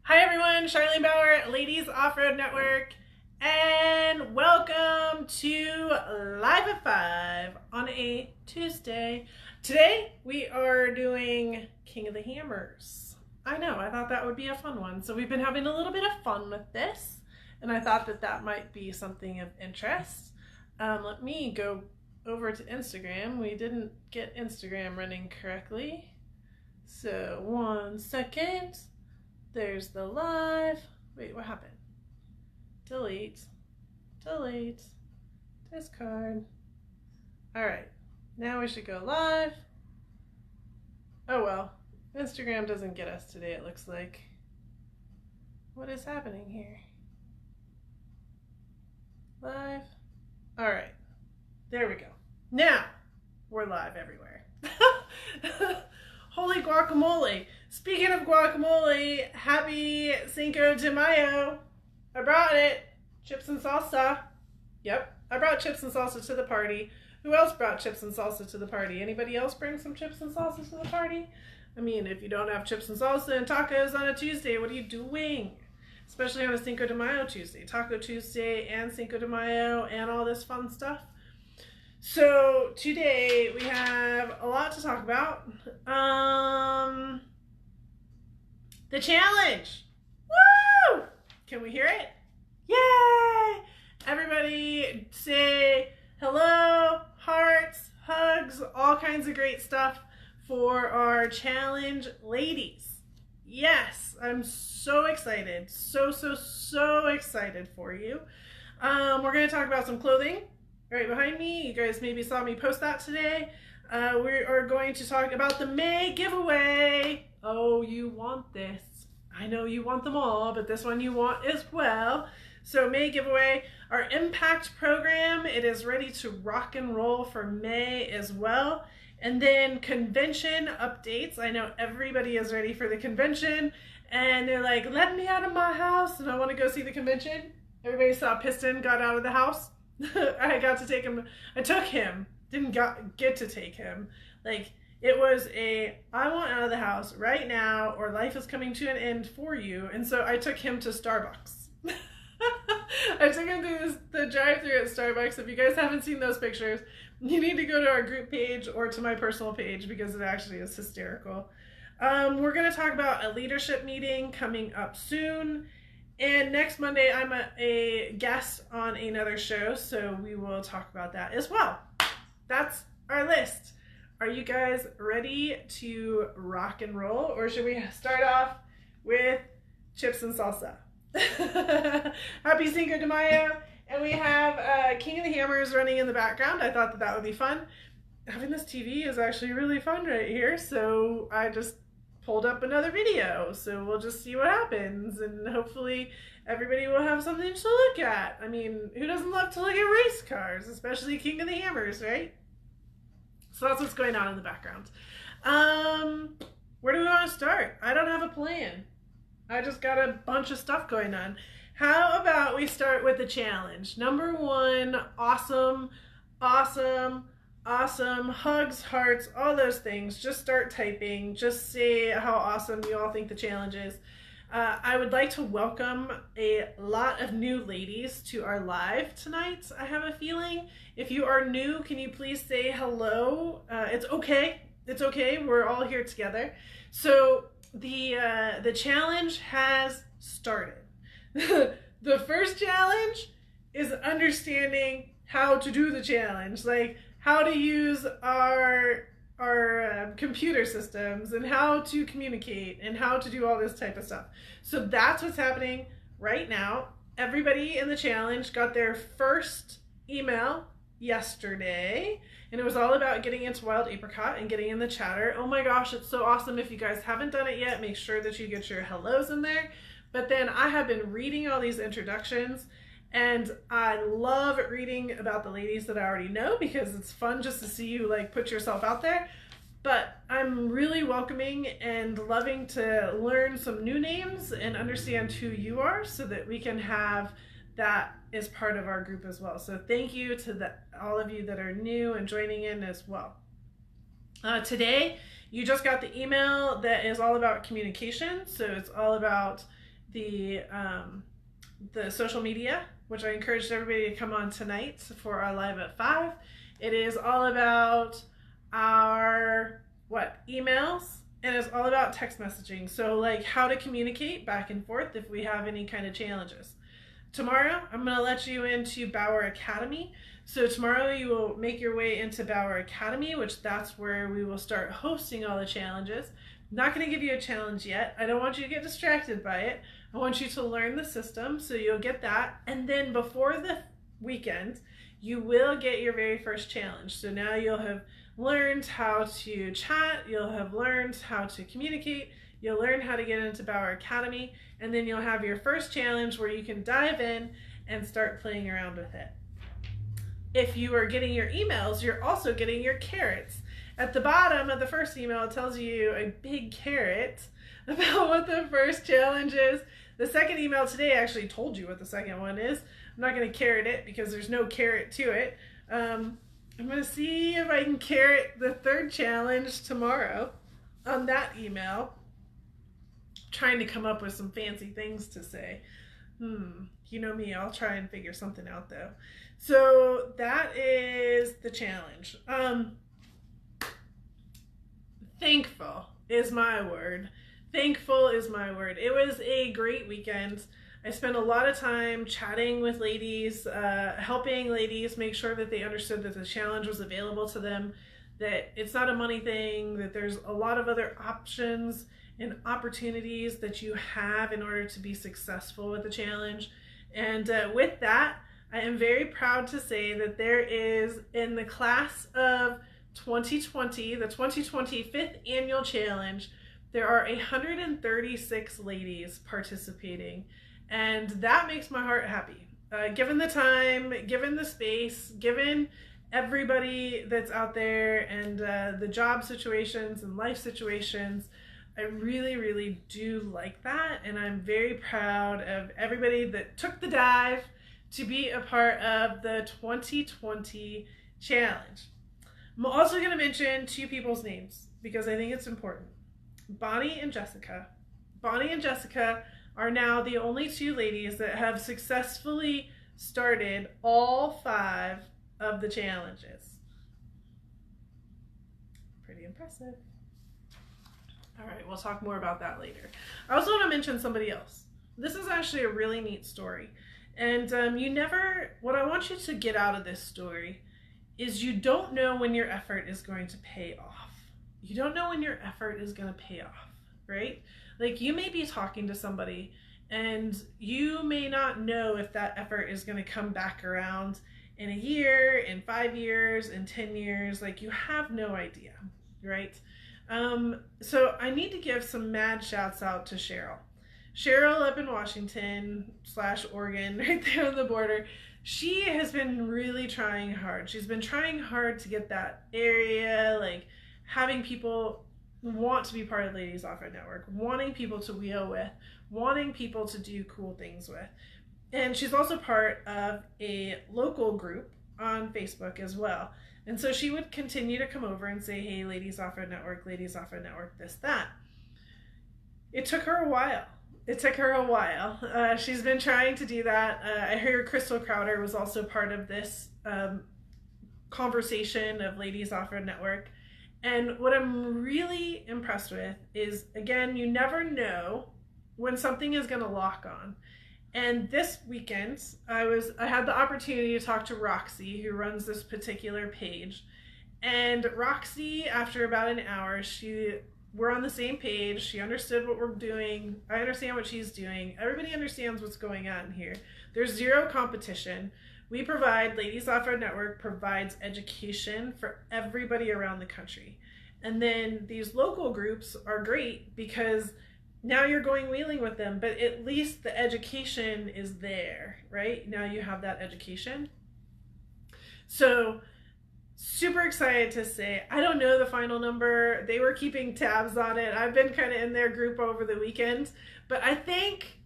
Hi everyone, Charlene Bauer, Ladies Off-Road Network, and welcome to Live at 5 on a Tuesday. Today we are doing King of the Hammers. I know, I thought that would be a fun one. So we've been having a little bit of fun with this, and I thought that that might be something of interest. Let me go over to Instagram. We didn't get Instagram running correctly. So 1 second. There's the live. Wait, what happened? Delete. Discard. All right, now we should go live. Oh well, Instagram doesn't get us today, it looks like. What is happening here? Live. All right, there we go. Now we're live everywhere. Holy guacamole. Speaking of guacamole, happy Cinco de Mayo. I brought it. Chips and salsa. Yep, I brought chips and salsa to the party. Who else brought chips and salsa to the party? Anybody else bring some chips and salsa to the party? I mean, if you don't have chips and salsa and tacos on a Tuesday, what are you doing? Especially on a Cinco de Mayo Tuesday. Taco Tuesday and Cinco de Mayo and all this fun stuff. So today we have a lot to talk about. The challenge. Woo! Can we hear it? Yay! Everybody say hello, hearts, hugs, all kinds of great stuff for our challenge ladies. Yes, I'm so excited. So excited for you. We're going to talk about some clothing. Right behind me, you guys maybe saw me post that today. We are going to talk about the May giveaway. Oh, you want this. I know you want them all, but this one you want as well. So May giveaway, our impact program, it is ready to rock and roll for May as well. And then convention updates. I know everybody is ready for the convention and they're like, let me out of my house and I want to go see the convention. Everybody saw Piston got out of the house. I got to take him. I took him. Didn't get to take him. Like, it was a, I want out of the house right now or life is coming to an end for you. And so I took him to Starbucks. I took him to the drive-thru at Starbucks. If you guys haven't seen those pictures, you need to go to our group page or to my personal page because it actually is hysterical. We're going to talk about a leadership meeting coming up soon. And next Monday, I'm a guest on another show, so we will talk about that as well. That's our list. Are you guys ready to rock and roll, or should we start off with chips and salsa? Happy Cinco de Mayo, and we have King of the Hammers running in the background. I thought that that would be fun. Having this TV is actually really fun right here, so I just pulled up another video, so we'll just see what happens, and hopefully everybody will have something to look at. I mean, who doesn't love to look at race cars, especially King of the Hammers, right? So that's what's going on in the background. Where do we want to start? I don't have a plan. I just got a bunch of stuff going on. How about we start with the challenge? Number 1, awesome, hugs, hearts, all those things. Just start typing. Just say how awesome you all think the challenge is. I would like to welcome a lot of new ladies to our live tonight, I have a feeling. If you are new, can you please say hello? It's okay. It's okay. We're all here together. So the challenge has started. The first challenge is understanding how to do the challenge. Like, how to use our computer systems and how to communicate and how to do all this type of stuff. So that's what's happening right now. Everybody in the challenge got their first email yesterday, and it was all about getting into Wild Apricot and getting in the chatter. Oh my gosh, it's so awesome. If you guys haven't done it yet, make sure that you get your hellos in there. But then I have been reading all these introductions, and I love reading about the ladies that I already know because it's fun just to see you like put yourself out there. But I'm really welcoming and loving to learn some new names and understand who you are so that we can have that as part of our group as well. So thank you to all of you that are new and joining in as well. Today, you just got the email that is all about communication. So it's all about the social media, which I encouraged everybody to come on tonight for our live at 5. It is all about our emails, and it's all about text messaging. So like how to communicate back and forth if we have any kind of challenges. Tomorrow, I'm going to let you into Bauer Academy. So tomorrow you will make your way into Bauer Academy, which that's where we will start hosting all the challenges. I'm not going to give you a challenge yet. I don't want you to get distracted by it. I want you to learn the system, so you'll get that. And then before the weekend, you will get your very first challenge. So now you'll have learned how to chat, you'll have learned how to communicate, you'll learn how to get into Bauer Academy, and then you'll have your first challenge where you can dive in and start playing around with it. If you are getting your emails, you're also getting your carrots. At the bottom of the first email, it tells you a big carrot about what the first challenge is. The second email today actually told you what the second one is. I'm not going to carrot it because there's no carrot to it. I'm going to see if I can carrot the third challenge tomorrow on that email. Trying to come up with some fancy things to say. You know me, I'll try and figure something out though. So that is the challenge. Thankful is my word. Thankful is my word. It was a great weekend. I spent a lot of time chatting with ladies, helping ladies make sure that they understood that the challenge was available to them, that it's not a money thing, that there's a lot of other options and opportunities that you have in order to be successful with the challenge. And with that, I am very proud to say that there is, in the class of 2020, the 2020 5th annual challenge, there are 136 ladies participating. And that makes my heart happy. Given the time, given the space, given everybody that's out there and the job situations and life situations, I really, really do like that. And I'm very proud of everybody that took the dive to be a part of the 2020 challenge. I'm also going to mention 2 people's names because I think it's important. Bonnie and Jessica. Bonnie and Jessica are now the only 2 ladies that have successfully started all 5 of the challenges. Pretty impressive. All right, we'll talk more about that later. I also want to mention somebody else. This is actually a really neat story. And what I want you to get out of this story is you don't know when your effort is going to pay off. You don't know when your effort is going to pay off, right? Like you may be talking to somebody and you may not know if that effort is going to come back around in a year, in 5 years, in 10 years. Like you have no idea, right? So I need to give some mad shouts out to Cheryl. Cheryl up in Washington / Oregon, right there on the border. She has been really trying hard. She's been trying hard to get that area, like having people want to be part of Ladies Offroad Network, wanting people to wheel with, wanting people to do cool things with. And she's also part of a local group on Facebook as well. And so she would continue to come over and say, hey, Ladies Offroad Network, this, that. It took her a while. She's been trying to do that. I hear Crystal Crowder was also part of this conversation of Ladies Offroad Network. And what I'm really impressed with is, again, you never know when something is going to lock on. And this weekend, I had the opportunity to talk to Roxy, who runs this particular page. And Roxy, after about an hour, we're on the same page. She understood what we're doing. I understand what she's doing. Everybody understands what's going on here. There's zero competition. Ladies Offroad Network provides education for everybody around the country. And then these local groups are great because now you're going wheeling with them, but at least the education is there, right? Now you have that education. So super excited to say, I don't know the final number. They were keeping tabs on it. I've been kind of in their group over the weekend, but I think,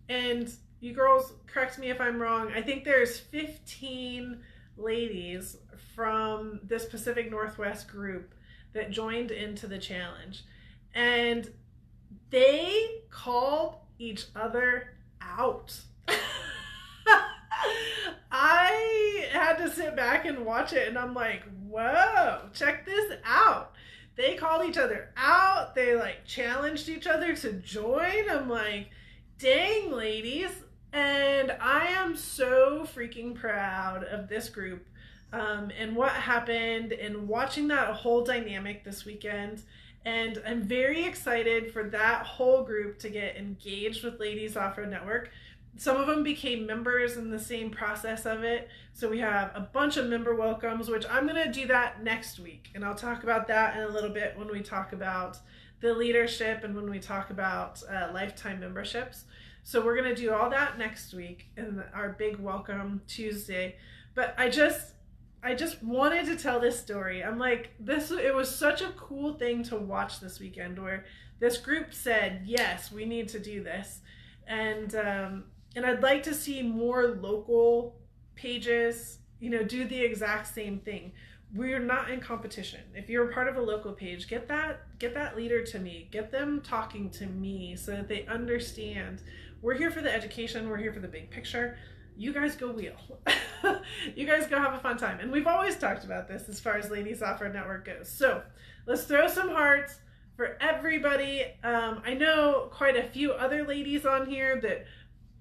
and you girls correct me if I'm wrong, I think there's 15 ladies from this Pacific Northwest group that joined into the challenge. And they called each other out. I had to sit back and watch it, and I'm like, whoa, check this out. They called each other out. They like challenged each other to join. I'm like, dang, ladies. And I am so freaking proud of this group and what happened and watching that whole dynamic this weekend. And I'm very excited for that whole group to get engaged with Ladies Off-Road Network. Some of them became members in the same process of it. So we have a bunch of member welcomes, which I'm going to do that next week. And I'll talk about that in a little bit when we talk about the leadership and when we talk about lifetime memberships. So we're going to do all that next week in our big welcome Tuesday. But I just wanted to tell this story. I'm like, it was such a cool thing to watch this weekend where this group said, yes, we need to do this. And I'd like to see more local pages, do the exact same thing. We're not in competition. If you're a part of a local page, get that leader to me, get them talking to me so that they understand we're here for the education. We're here for the big picture. You guys go wheel. You guys go have a fun time. And we've always talked about this as far as Ladies Off-Road Network goes. So let's throw some hearts for everybody. I know quite a few other ladies on here that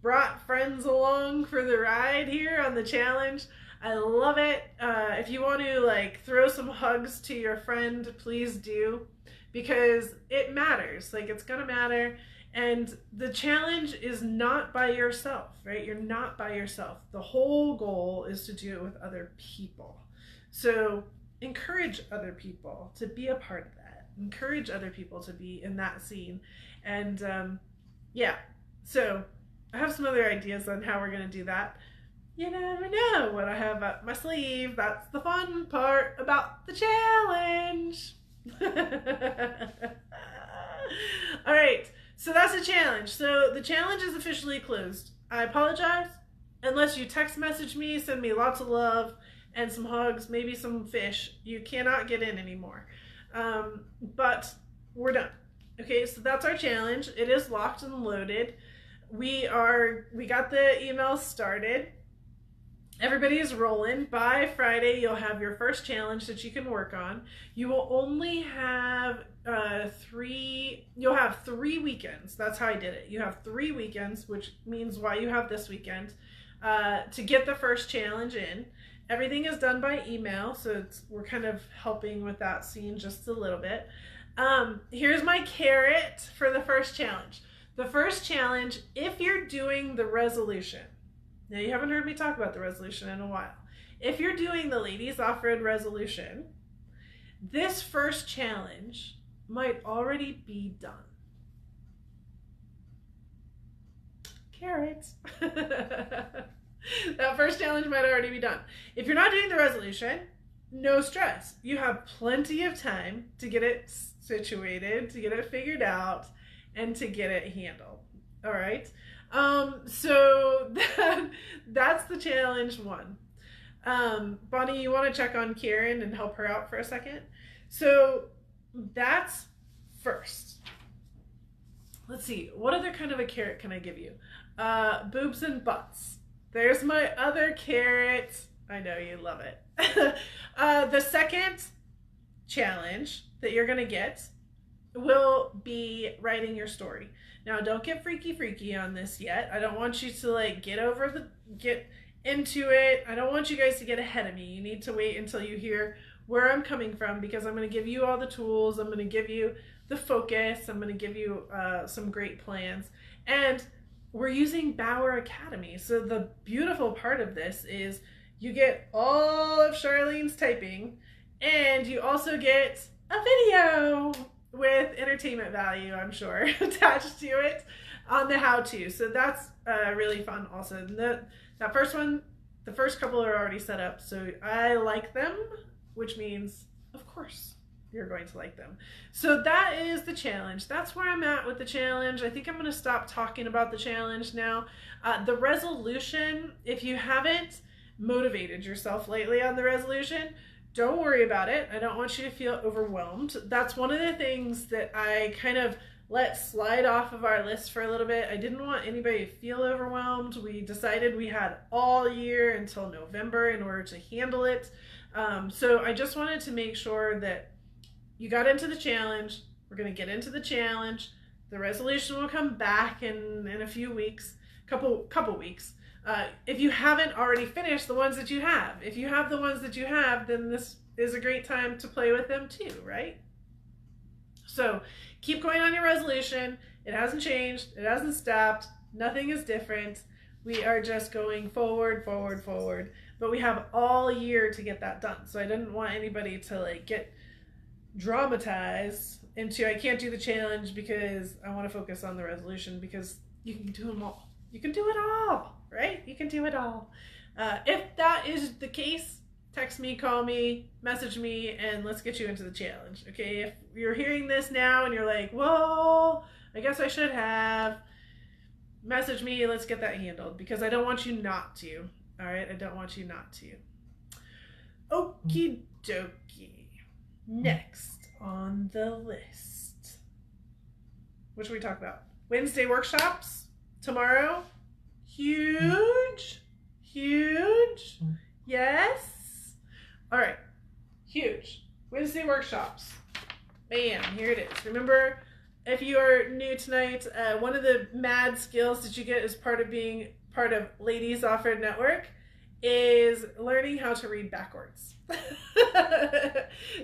brought friends along for the ride here on the challenge. I love it. If you want to throw some hugs to your friend, please do, because it matters. It's gonna matter. And the challenge is not by yourself, right? You're not by yourself. The whole goal is to do it with other people. So encourage other people to be a part of that. Encourage other people to be in that scene. And yeah, so I have some other ideas on how we're going to do that. You never know what I have up my sleeve. That's the fun part about the challenge. All right. So that's a challenge. So the challenge is officially closed. I apologize. Unless you text message me, send me lots of love and some hugs, maybe some fish. You cannot get in anymore. But we're done. Okay, so that's our challenge. It is locked and loaded. We got the emails started. Everybody is rolling. By Friday, you'll have your first challenge that you can work on. You will only have you'll have 3 weekends. That's how I did it. You have 3 weekends, which means why you have this weekend, to get the first challenge in. Everything is done by email, so we're kind of helping with that scene just a little bit. Here's my carrot for the first challenge. The first challenge, if you're doing the resolution, now you haven't heard me talk about the resolution in a while. If you're doing the Ladies Off-Road resolution, this first challenge might already be done. Carrots. That first challenge might already be done. If you're not doing the resolution, no stress. You have plenty of time to get it situated, to get it figured out, and to get it handled. All right. So that's the challenge 1. Bonnie, you want to check on Karen and help her out for a second? So that's first. Let's see. What other kind of a carrot can I give you? Boobs and butts. There's my other carrot. I know you love it. The second challenge that you're going to get will be writing your story. Now, don't get freaky on this yet. I don't want you to get into it. I don't want you guys to get ahead of me. You need to wait until you hear where I'm coming from, because I'm going to give you all the tools. I'm going to give you the focus. I'm going to give you some great plans. And we're using Bauer Academy. So the beautiful part of this is you get all of Charlene's typing, and you also get a video with entertainment value, I'm sure, attached to it on the how-to. So that's really fun also. That first one, the first couple are already set up, so I like them, which means, of course, you're going to like them. So that is the challenge. That's where I'm at with the challenge. I think I'm going to stop talking about the challenge now. The resolution, if you haven't motivated yourself lately on the resolution, don't worry about it. I don't want you to feel overwhelmed. That's one of the things that I kind of let slide off of our list for a little bit. I didn't want anybody to feel overwhelmed. We decided we had all year until November in order to handle it. So I just wanted to make sure that you got into the challenge. We're going to get into the challenge. The resolution will come back in a few weeks, couple weeks. If you haven't already finished the ones that you have, if you have the ones that you have, then this is a great time to play with them too, right? So keep going on your resolution. It hasn't changed. It hasn't stopped. Nothing is different. We are just going forward, forward, forward. But we have all year to get that done. So I didn't want anybody to like get dramatized into I can't do the challenge because I want to focus on the resolution, because you can do them all. You can do it all, right? You can do it all. If that is the case, text me, call me, message me, and let's get you into the challenge, okay? If you're hearing this now and you're like, well, I guess I should have, message me, let's get that handled, because I don't want you not to, all right? I don't want you not to. Okie dokie. Next on the list. What should we talk about? Wednesday workshops tomorrow. Huge. Huge. Yes. All right. Huge. Wednesday workshops. Bam. Here it is. Remember, if you are new tonight, one of the mad skills that you get as part of being part of Ladies Offroad Network is learning how to read backwards.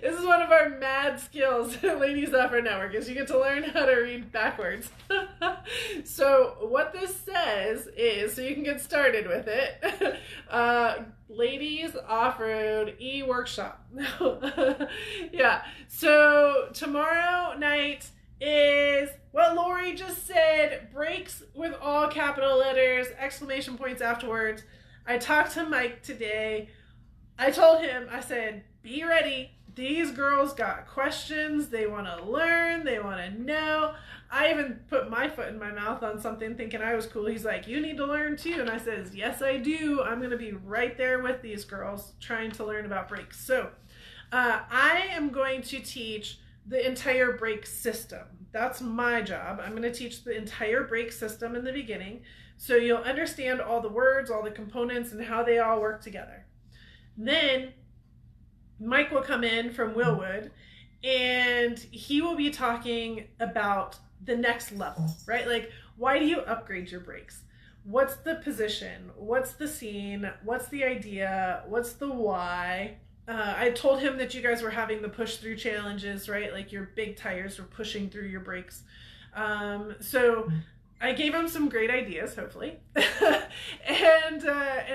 This is one of our mad skills at Ladies Offroad Network, is you get to learn how to read backwards. So what this says is, so you can get started with it, Ladies Offroad e-workshop. Yeah, so tomorrow night is what Lori just said, breaks with all capital letters, exclamation points afterwards. I talked to Mike today. I told him, I said, be ready. These girls got questions. They want to learn. They want to know. I even put my foot in my mouth on something thinking I was cool. He's like, you need to learn too. And I says, yes, I do. I'm going to be right there with these girls trying to learn about brakes. So I am going to teach the entire brake system. That's my job. I'm going to teach the entire brake system in the beginning, so you'll understand all the words, all the components, and how they all work together. Then Mike will come in from Willwood, and he will be talking about the next level, right? Like, why do you upgrade your brakes? What's the position? What's the scene? What's the idea? What's the why? I told him that you guys were having the push through challenges, right? Like your big tires were pushing through your brakes. So I gave him some great ideas, hopefully. and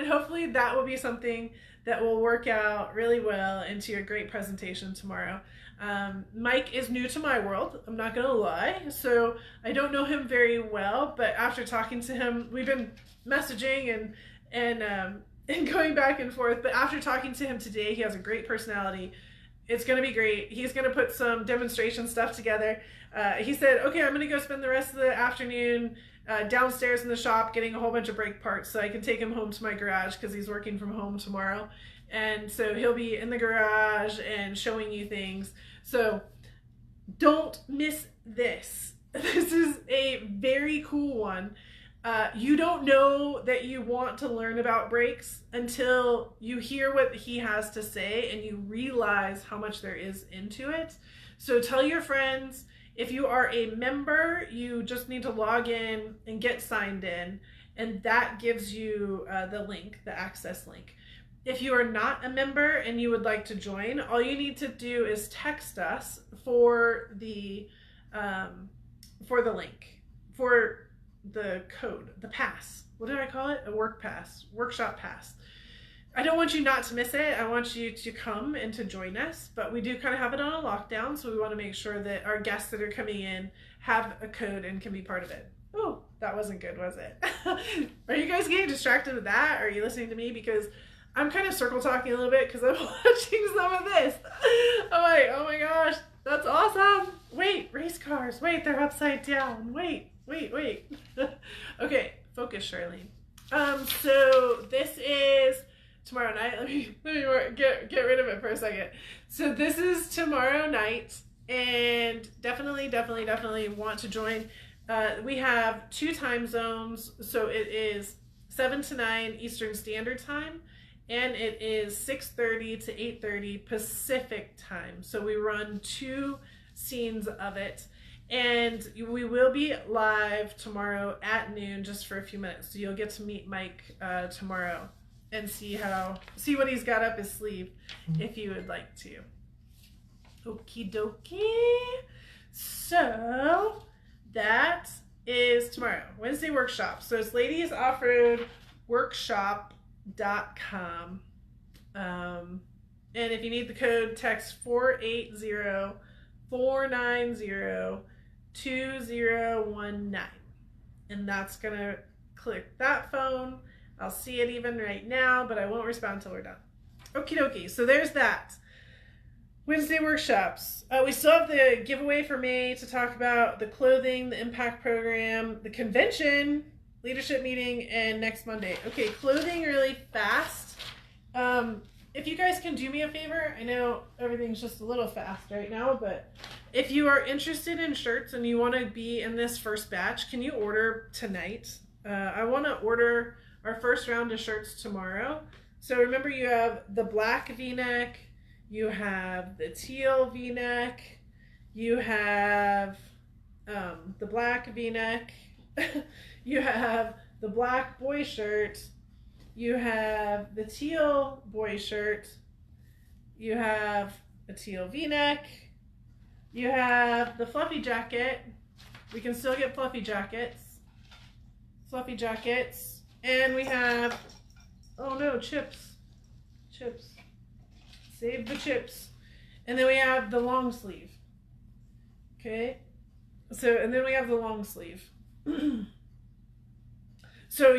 hopefully that will be something that will work out really well into a great presentation tomorrow. Mike is new to my world, I'm not gonna lie. So I don't know him very well, but after talking to him, we've been messaging and going back and forth, but after talking to him today, he has a great personality. It's going to be great. He's going to put some demonstration stuff together. He said, okay, I'm going to go spend the rest of the afternoon downstairs in the shop getting a whole bunch of brake parts so I can take him home to my garage, because he's working from home tomorrow. And so he'll be in the garage and showing you things. So don't miss this. This is a very cool one. You don't know that you want to learn about brakes until you hear what he has to say and you realize how much there is into it. So tell your friends. If you are a member, you just need to log in and get signed in, and that gives you the link, the access link. If you are not a member and you would like to join, all you need to do is text us for the link, for the code, the pass. What did I call it? A work pass, workshop pass. I don't want you not to miss it. I want you to come and to join us, but we do kind of have it on a lockdown, so we want to make sure that our guests that are coming in have a code and can be part of it. Oh, that wasn't good, was it? Are you guys getting distracted with that? Are you listening to me? Because I'm kind of circle talking a little bit because I'm watching some of this. I'm like, oh my gosh, that's awesome. Wait, race cars. Wait, they're upside down. Wait. Okay, focus, Charlene. So this is tomorrow night. Let me get rid of it for a second. So this is tomorrow night. and definitely want to join. We have 2 time zones, so it is 7 to 9 Eastern Standard Time, and it is 6:30 to 8:30 Pacific Time. So we run 2 scenes of it, and we will be live tomorrow at noon just for a few minutes. So you'll get to meet Mike tomorrow and see what he's got up his sleeve if you would like to. Okie dokie. So that is tomorrow, Wednesday workshop. So it's Ladies Offroad Workshop.com. And if you need the code, text 480-490-2019. And that's going to click that phone. I'll see it even right now, but I won't respond until we're done. Okie dokie. So there's that. Wednesday workshops. We still have the giveaway for May to talk about the clothing, the impact program, the convention, leadership meeting, and next Monday. Okay, clothing really fast. If you guys can do me a favor, I know everything's just a little fast right now, but if you are interested in shirts and you want to be in this first batch, can you order tonight? I want to order our first round of shirts tomorrow. So remember, you have the black v-neck, you have the teal v-neck, you have the black v-neck, you have the black boy shirt, you have the teal boy shirt, you have a teal v-neck, you have the fluffy jacket. We can still get fluffy jackets. And we have, oh no, chips. Save the chips. And then we have the long sleeve. Okay. So, and then we have the long sleeve. So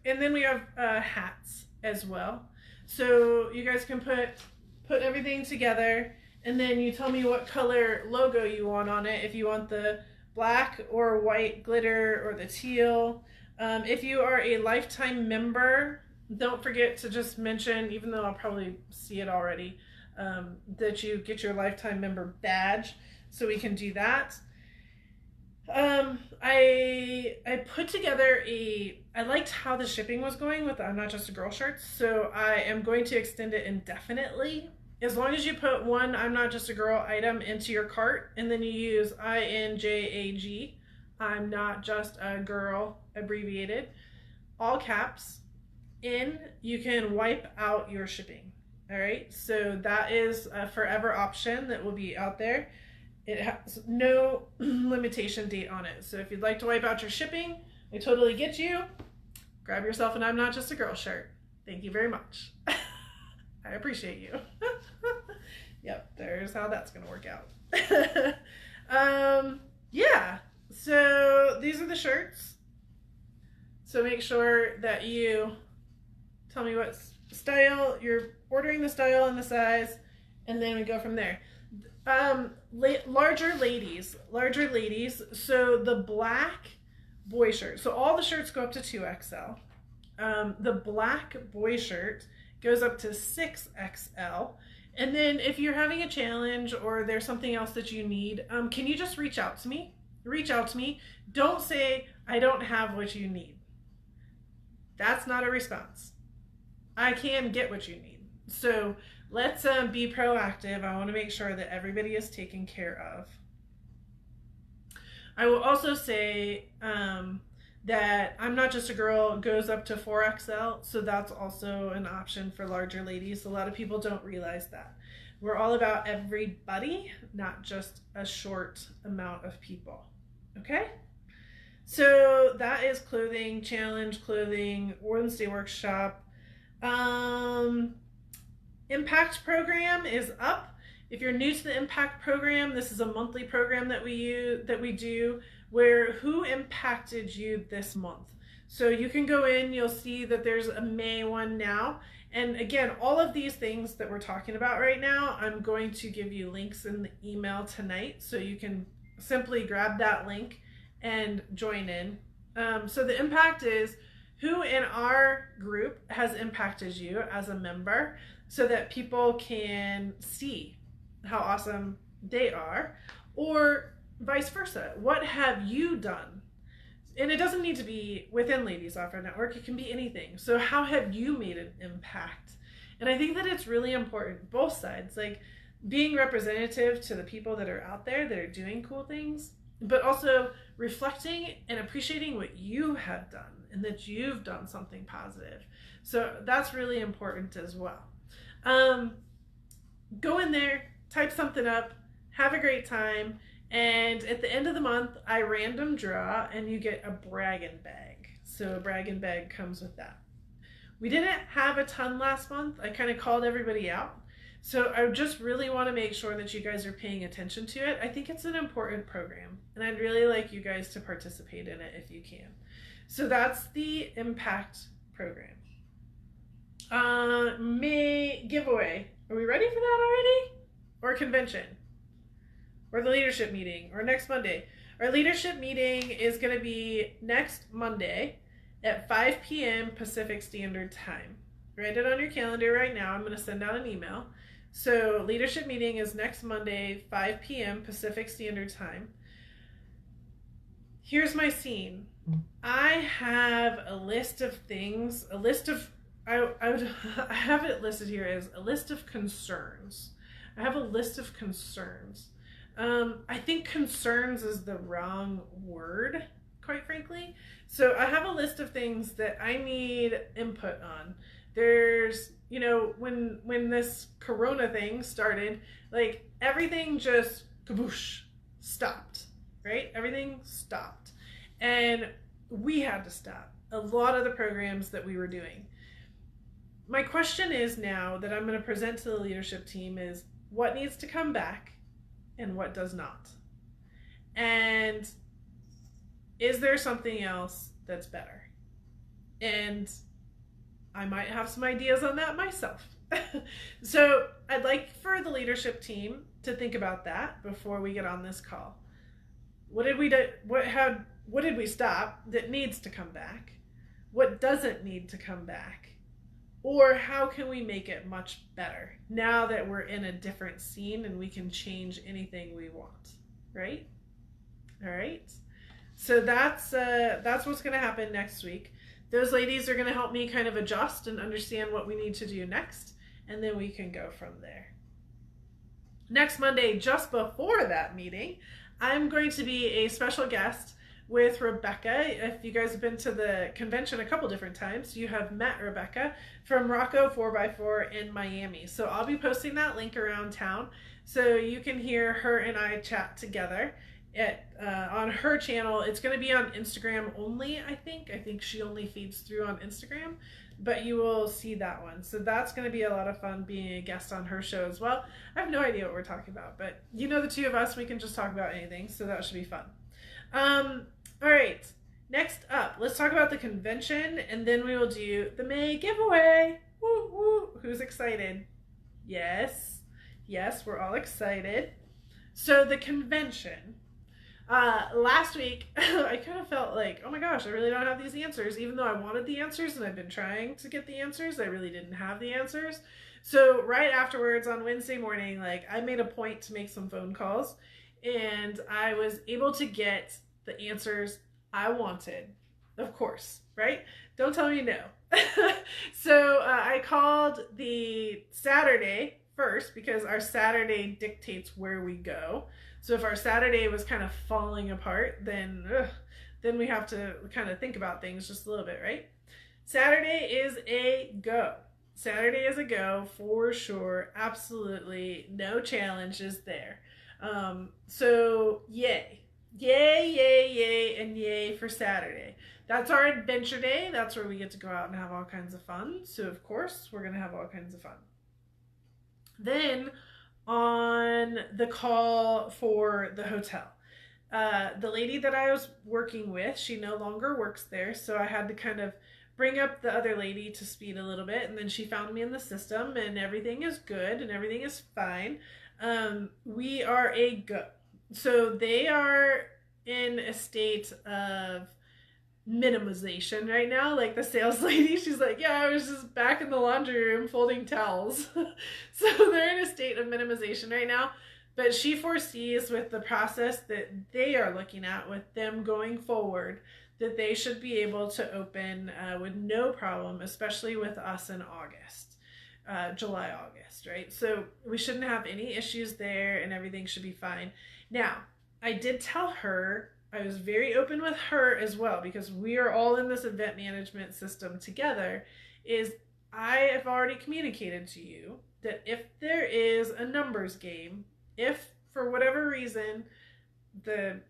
and then we have hats as well. So you guys can put everything together, and then you tell me what color logo you want on it. If you want the black or white glitter or the teal. If you are a lifetime member, don't forget to just mention, even though I'll probably see it already, that you get your lifetime member badge, so we can do that. I put together I liked how the shipping was going with the I'm Not Just a Girl shirts, so I am going to extend it indefinitely. As long as you put one I'm Not Just a Girl item into your cart, and then you use INJAG, I'm Not Just a Girl, abbreviated, all caps, you can wipe out your shipping. All right, so that is a forever option that will be out there. It has no limitation date on it. So if you'd like to wipe out your shipping, I totally get you. Grab yourself an I'm Not Just a Girl shirt. Thank you very much. I appreciate you. Yep, there's how that's gonna work out. Yeah, so these are the shirts. So make sure that you tell me what style, you're ordering the style and the size, and then we go from there. Larger ladies. So the black boy shirt. So all the shirts go up to 2XL. The black boy shirt goes up to 6XL. And then if you're having a challenge or there's something else that you need, can you just reach out to me? Don't say, I don't have what you need. That's not a response. I can get what you need. So let's be proactive. I want to make sure that everybody is taken care of. I will also say that I'm Not Just a Girl goes up to 4XL, so that's also an option for larger ladies. A lot of people don't realize that. We're all about everybody, not just a short amount of people. Okay? So that is clothing, challenge clothing, Wednesday workshop. Impact program is up. If you're new to the impact program, this is a monthly program that we do where who impacted you this month. So you can go in, you'll see that there's a May one now. And again, all of these things that we're talking about right now, I'm going to give you links in the email tonight, so you can simply grab that link and join in. So the impact is who in our group has impacted you as a member, so that people can see how awesome they are, or vice versa. What have you done? And it doesn't need to be within Ladies Offroad Network. It can be anything. So how have you made an impact? And I think that it's really important, both sides, like being representative to the people that are out there that are doing cool things, but also reflecting and appreciating what you have done and that you've done something positive. So that's really important as well. Go in there, type something up, have a great time, and at the end of the month, I random draw and you get a bragging bag. So a bragging bag comes with that. We didn't have a ton last month. I kind of called everybody out. So I just really want to make sure that you guys are paying attention to it. I think it's an important program, and I'd really like you guys to participate in it if you can. So that's the Impact program. May giveaway. Are we ready for that already? Or convention? Or the leadership meeting? Or next Monday? Our leadership meeting is going to be next Monday at 5 p.m. Pacific Standard Time. Write it on your calendar right now. I'm going to send out an email. So leadership meeting is next Monday, 5 p.m. Pacific Standard Time. Here's my scene. I have a list of things, I have it listed here as a list of concerns. I have a list of concerns. I think concerns is the wrong word, quite frankly. So I have a list of things that I need input on. There's, you know, when this corona thing started, like everything just kaboosh, stopped, right? Everything stopped. And we had to stop a lot of the programs that we were doing. My question is now that I'm going to present to the leadership team is what needs to come back and what does not? And is there something else that's better? And I might have some ideas on that myself. So I'd like for the leadership team to think about that before we get on this call. What did we do? What did we stop that needs to come back? What doesn't need to come back? Or how can we make it much better now that we're in a different scene and we can change anything we want, right? All right. So that's what's going to happen next week. Those ladies are going to help me kind of adjust and understand what we need to do next, and then we can go from there. Next Monday, just before that meeting, I'm going to be a special guest with Rebecca. If you guys have been to the convention a couple different times, you have met Rebecca from Rocco 4x4 in Miami. So I'll be posting that link around town so you can hear her and I chat together on her channel. It's going to be on Instagram only, I think. I think she only feeds through on Instagram, but you will see that one. So that's going to be a lot of fun being a guest on her show as well. I have no idea what we're talking about, but you know the two of us, we can just talk about anything, so that should be fun. All right, next up, let's talk about the convention, and then we will do the May giveaway. Woo, woo. Who's excited? Yes, we're all excited. So the convention. Last week, I kind of felt like, oh my gosh, I really don't have these answers. Even though I wanted the answers and I've been trying to get the answers, I really didn't have the answers. So right afterwards on Wednesday morning, like I made a point to make some phone calls, and I was able to get the answers I wanted, of course, right? Don't tell me no. So I called the Saturday first because our Saturday dictates where we go. So if our Saturday was kind of falling apart, then we have to kind of think about things just a little bit, right? Saturday is a go. Saturday is a go for sure. Absolutely no challenges there. So yay. Yay, and yay for Saturday. That's our adventure day. That's where we get to go out and have all kinds of fun. So of course, we're going to have all kinds of fun. Then on the call for the hotel, the lady that I was working with, she no longer works there. So I had to kind of bring up the other lady to speed a little bit. And then she found me in the system, and everything is good and everything is fine. We are a go. So they are in a state of minimization right now. Like the sales lady, she's like, yeah, I was just back in the laundry room folding towels. So they're in a state of minimization right now. But she foresees with the process that they are looking at with them going forward that they should be able to open with no problem, especially with us in August, July, August, right? So we shouldn't have any issues there and everything should be fine. Now, I did tell her, I was very open with her as well, because we are all in this event management system together, is I have already communicated to you that if there is a numbers game, if for whatever reason the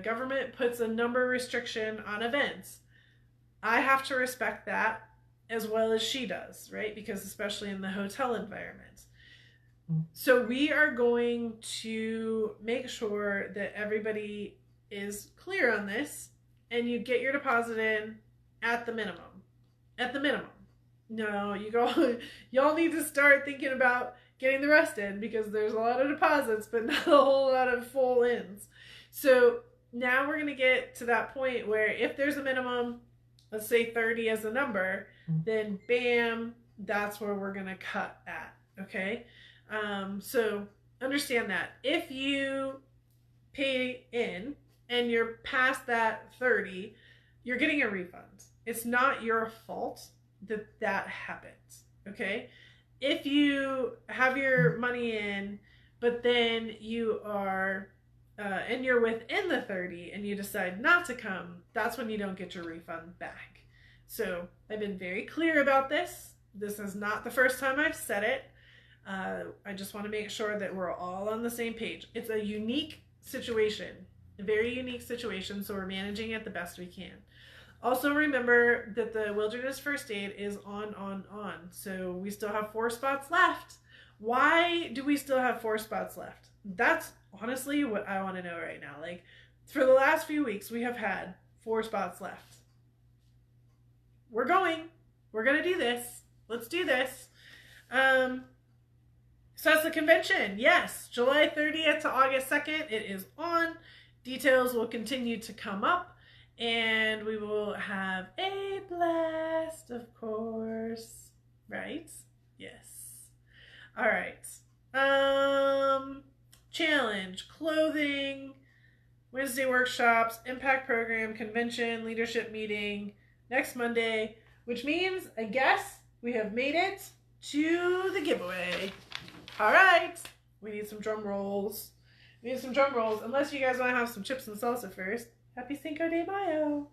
government puts a number restriction on events, I have to respect that as well as she does, right? Because especially in the hotel environment. So we are going to make sure that everybody is clear on this and you get your deposit in at the minimum. At the minimum. No, y'all need to start thinking about getting the rest in, because there's a lot of deposits, but not a whole lot of full ins. So now we're going to get to that point where if there's a minimum, let's say 30 as a number, then bam, that's where we're going to cut at. Okay. So understand that if you pay in and you're past that 30, you're getting a refund. It's not your fault that happens. Okay. If you have your money in, but then you are, and you're within the 30 and you decide not to come, that's when you don't get your refund back. So I've been very clear about this. This is not the first time I've said it. I just want to make sure that we're all on the same page. It's a unique situation, a very unique situation, so we're managing it the best we can. Also remember that the Wilderness First Aid is on. So we still have 4 spots left. Why do we still have 4 spots left? That's honestly what I want to know right now. Like, for the last few weeks, we have had 4 spots left. We're going to do this. Let's do this. So that's the convention. Yes, July 30th to August 2nd. It is on. Details will continue to come up. And we will have a blast, of course. Right? Yes. All right. Challenge, clothing, Wednesday workshops, impact program, convention, leadership meeting next Monday, which means, I guess, we have made it to the giveaway. All right. We need some drum rolls. Unless you guys want to have some chips and salsa first. Happy Cinco de Mayo.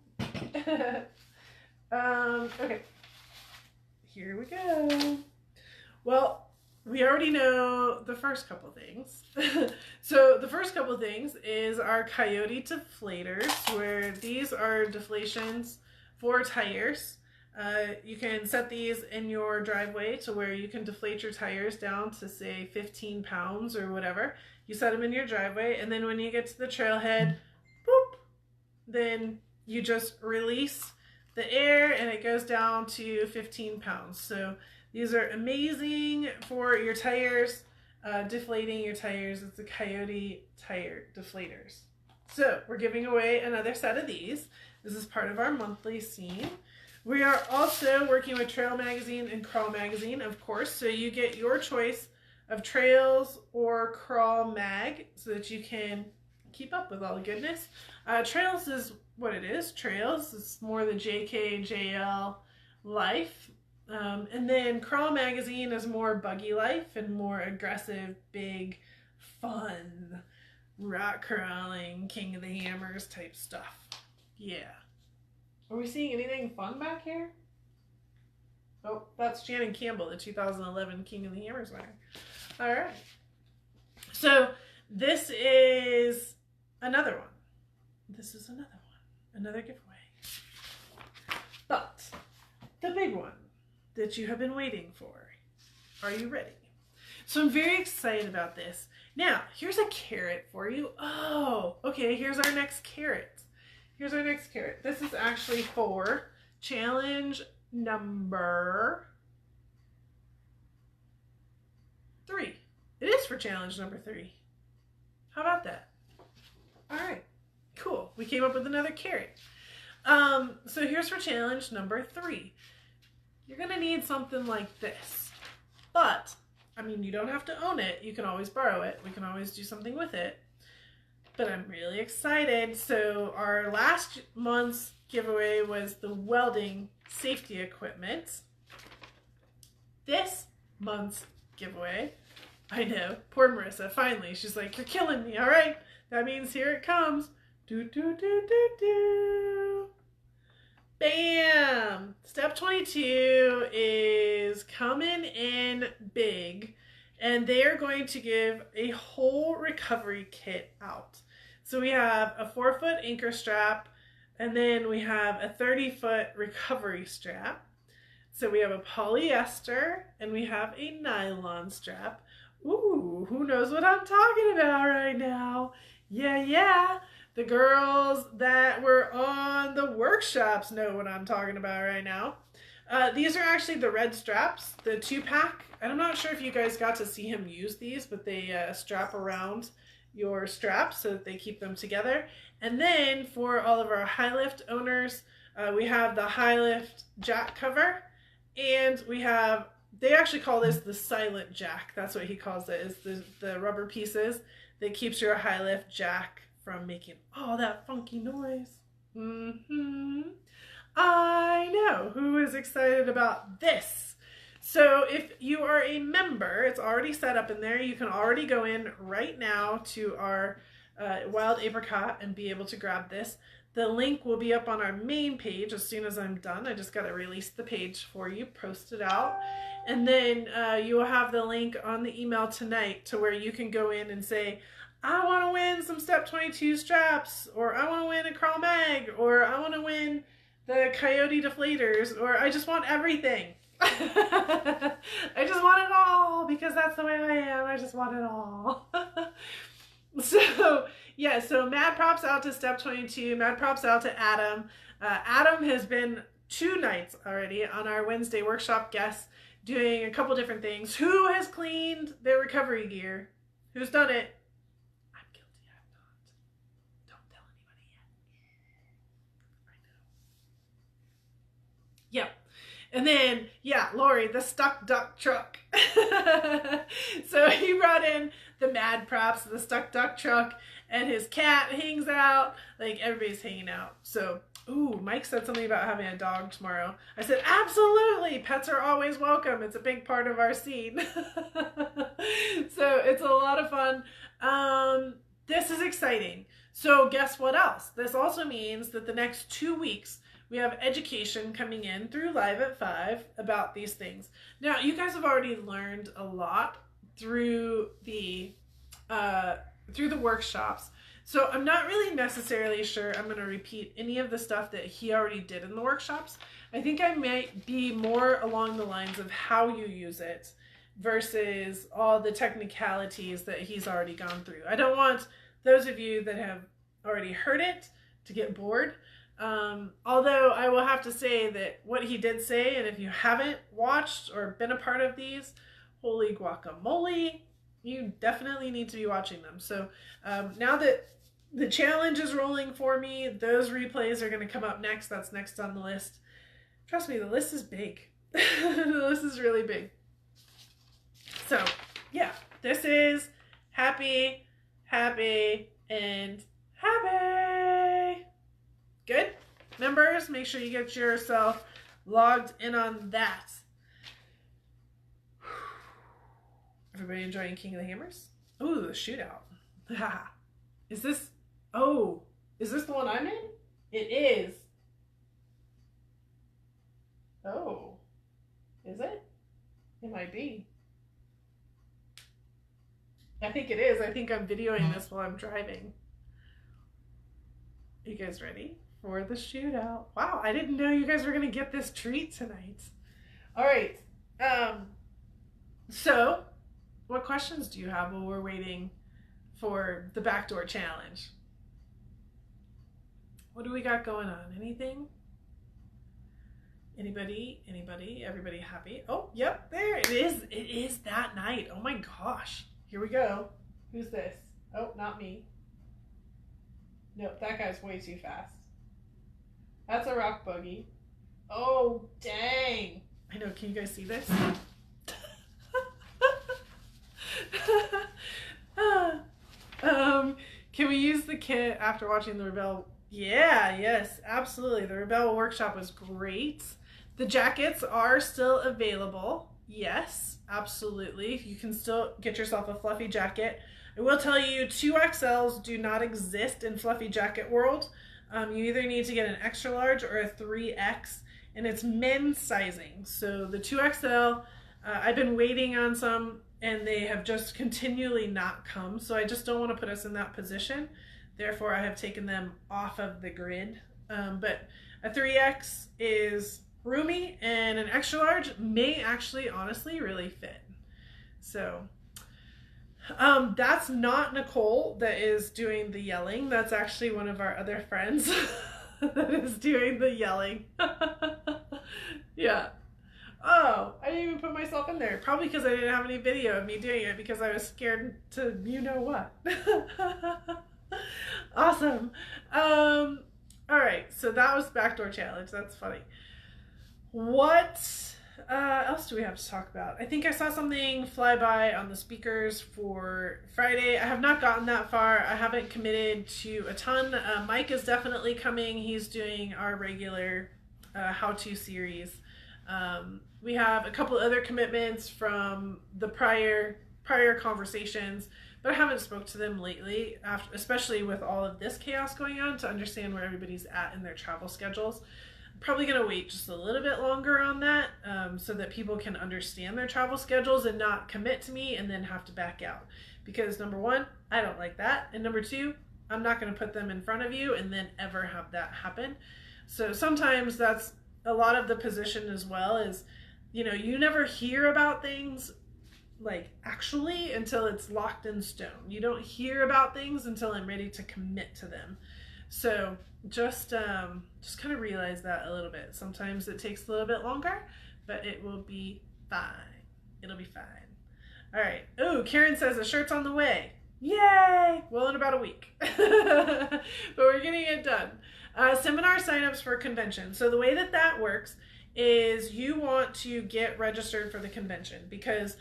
Okay. Here we go. Well, we already know the first couple things. So the first couple things is our Coyote deflators, where these are deflations for tires. You can set these in your driveway to where you can deflate your tires down to, say, 15 pounds or whatever. You set them in your driveway, and then when you get to the trailhead, boop, then you just release the air and it goes down to 15 pounds. So these are amazing for your tires, deflating your tires. It's the Coyote tire deflators. So we're giving away another set of these. This is part of our monthly scene. We are also working with Trail Magazine and Crawl Magazine, of course. So you get your choice of Trails or Crawl Mag so that you can keep up with all the goodness. Trails is what it is. Trails is more the JKJL life. And then Crawl Magazine is more buggy life and more aggressive, big, fun, rock crawling, King of the Hammers type stuff. Yeah. Are we seeing anything fun back here? Oh, that's Shannon Campbell, the 2011 King of the Hammers winner. All right. So this is another one. Another giveaway. But the big one that you have been waiting for. Are you ready? So I'm very excited about this. Now, here's a carrot for you. Oh, okay, here's our next carrot. This is actually for challenge number 3. It is for challenge number 3. How about that? All right, cool. We came up with another carrot. So here's for challenge number 3. You're gonna need something like this, but I mean, you don't have to own it. You can always borrow it. We can always do something with it. But I'm really excited. So our last month's giveaway was the welding safety equipment. This month's giveaway, I know, poor Marissa, finally, she's like, you're killing me, all right? That means here it comes. Do, do, do, do, do. Bam! Step 22 is coming in big, and they are going to give a whole recovery kit out. So we have a 4-foot anchor strap, and then we have a 30-foot recovery strap. So we have a polyester, and we have a nylon strap. Ooh, who knows what I'm talking about right now? Yeah. The girls that were on the workshops know what I'm talking about right now. These are actually the red straps, the 2-pack. And I'm not sure if you guys got to see him use these, but they strap around your straps so that they keep them together. And then for all of our high lift owners, we have the high lift jack cover, and we have, they actually call this the silent jack. That's what he calls it, is the rubber pieces that keeps your high lift jack from making all that funky noise. I know who is excited about this. So if you are a member, it's already set up in there. You can already go in right now to our Wild Apricot and be able to grab this. The link will be up on our main page as soon as I'm done. I just got to release the page for you, post it out. And then you will have the link on the email tonight to where you can go in and say, I want to win some Step 22 straps, or I want to win a crawl mag, or I want to win the Coyote deflators, or I just want everything. I just want it all, because that's the way I am. I just want it all. So, yeah, so mad props out to Step 22. Mad props out to Adam. Adam has been 2 nights already on our Wednesday workshop guests doing a couple different things. Who has cleaned their recovery gear? Who's done it? I'm guilty. I'm not. Don't tell anybody yet. I know. Yep. And then, yeah, Lori, the stuck duck truck. So he brought in the mad props, the stuck duck truck, and his cat hangs out. Like, everybody's hanging out. So, ooh, Mike said something about having a dog tomorrow. I said, absolutely. Pets are always welcome. It's a big part of our scene. So it's a lot of fun. This is exciting. So guess what else? This also means that the next 2 weeks, we have education coming in through Live at 5 about these things. Now, you guys have already learned a lot through the workshops. So I'm not really necessarily sure I'm going to repeat any of the stuff that he already did in the workshops. I think I might be more along the lines of how you use it versus all the technicalities that he's already gone through. I don't want those of you that have already heard it to get bored. Although I will have to say that what he did say, and if you haven't watched or been a part of these, holy guacamole, you definitely need to be watching them. So now that the challenge is rolling for me, those replays are going to come up next. That's next on the list. Trust me, the list is big. The list is really big. So yeah, this is happy, and happy. Good? Members, make sure you get yourself logged in on that. Everybody enjoying King of the Hammers? Ooh, the shootout. Is this the one I'm in? It is. Oh. Is it? It might be. I think it is. I think I'm videoing this while I'm driving. You guys ready for the shootout? Wow, I didn't know you guys were going to get this treat tonight. All right. So, what questions do you have while we're waiting for the backdoor challenge? What do we got going on? Anything? Anybody? Everybody happy? Oh, yep, there it is. It is that night. Oh my gosh. Here we go. Who's this? Oh, not me. Nope, that guy's way too fast. That's a rock buggy. Oh, dang. I know, can you guys see this? Can we use the kit after watching the Rebel? Yeah, yes, absolutely. The Rebel workshop was great. The jackets are still available. Yes, absolutely. You can still get yourself a fluffy jacket. I will tell you, 2XLs do not exist in fluffy jacket world. You either need to get an extra large or a 3X, and it's men's sizing. So the 2XL, I've been waiting on some, and they have just continually not come. So I just don't want to put us in that position. Therefore, I have taken them off of the grid. But a 3X is roomy, and an extra large may actually honestly really fit. So that's not Nicole that is doing the yelling. That's actually one of our other friends that is doing the yelling. Yeah. Oh, I didn't even put myself in there. Probably because I didn't have any video of me doing it because I was scared to you know what. Awesome. All right, so that was backdoor challenge. That's funny. What else do we have to talk about? I think I saw something fly by on the speakers for Friday. I have not gotten that far. I haven't committed to a ton. Mike is definitely coming. He's doing our regular how-to series. We have a couple other commitments from the prior conversations, but I haven't spoke to them lately, especially with all of this chaos going on, to understand where everybody's at in their travel schedules. I'm probably going to wait just a little bit longer on that so that people can understand their travel schedules and not commit to me and then have to back out. Because number one, I don't like that. And number two, I'm not going to put them in front of you and then ever have that happen. So sometimes that's a lot of the position as well, is, you know, you never hear about things like actually until it's locked in stone. You don't hear about things until I'm ready to commit to them. So just kind of realize that a little bit. Sometimes it takes a little bit longer, but it will be fine. It'll be fine. All right. Oh, Karen says a shirt's on the way. Yay! Well, in about a week. But we're getting it done. Seminar signups for convention. So the way that works is you want to get registered for the convention, because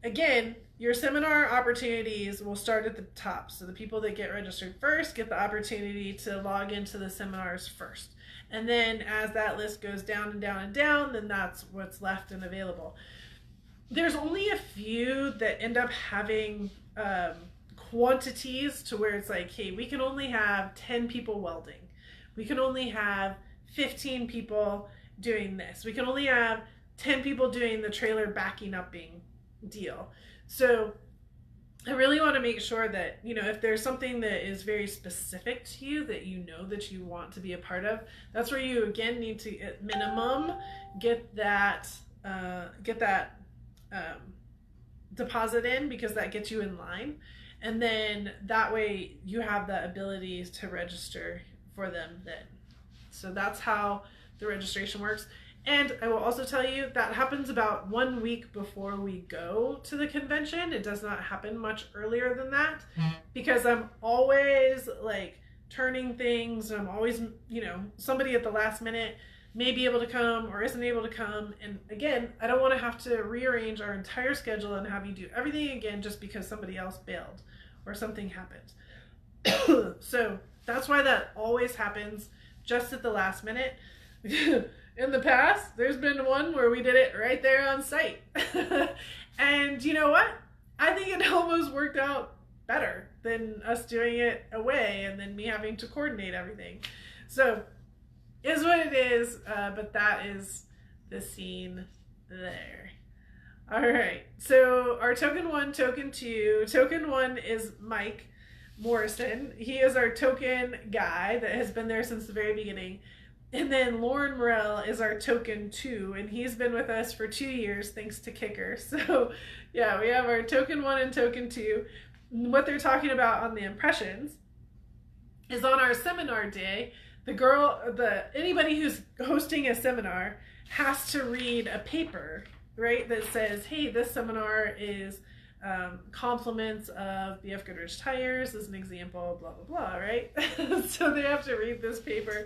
again, your seminar opportunities will start at the top. So the people that get registered first get the opportunity to log into the seminars first. And then as that list goes down and down and down, then that's what's left and available. There's only a few that end up having quantities to where it's like, hey, we can only have 10 people welding. We can only have 15 people doing this. We can only have 10 people doing the trailer backing upping deal. So I really want to make sure that, you know, if there's something that is very specific to you that you know that you want to be a part of, that's where you again need to at minimum get that deposit in, because that gets you in line, and then that way you have the ability to register for them then. So that's how the registration works. And I will also tell you that happens about 1 week before we go to the convention. It does not happen much earlier than that, because I'm always like turning things. I'm always, you know, somebody at the last minute may be able to come or isn't able to come. And again, I don't want to have to rearrange our entire schedule and have you do everything again just because somebody else bailed or something happened. So that's why that always happens just at the last minute. In the past, there's been one where we did it right there on site. And you know what? I think it almost worked out better than us doing it away and then me having to coordinate everything. So is what it is, but that is the scene there. All right, so our token 1, token 2. Token 1 is Mike Morrison. He is our token guy that has been there since the very beginning. And then Lauren Morell is our token 2, and he's been with us for 2 years thanks to Kicker. So yeah, we have our token 1 and token 2. What they're talking about on the impressions is on our seminar day, anybody who's hosting a seminar has to read a paper, right, that says, hey, this seminar is compliments of Beav Goodrich tires as an example, blah blah blah, right? So they have to read this paper,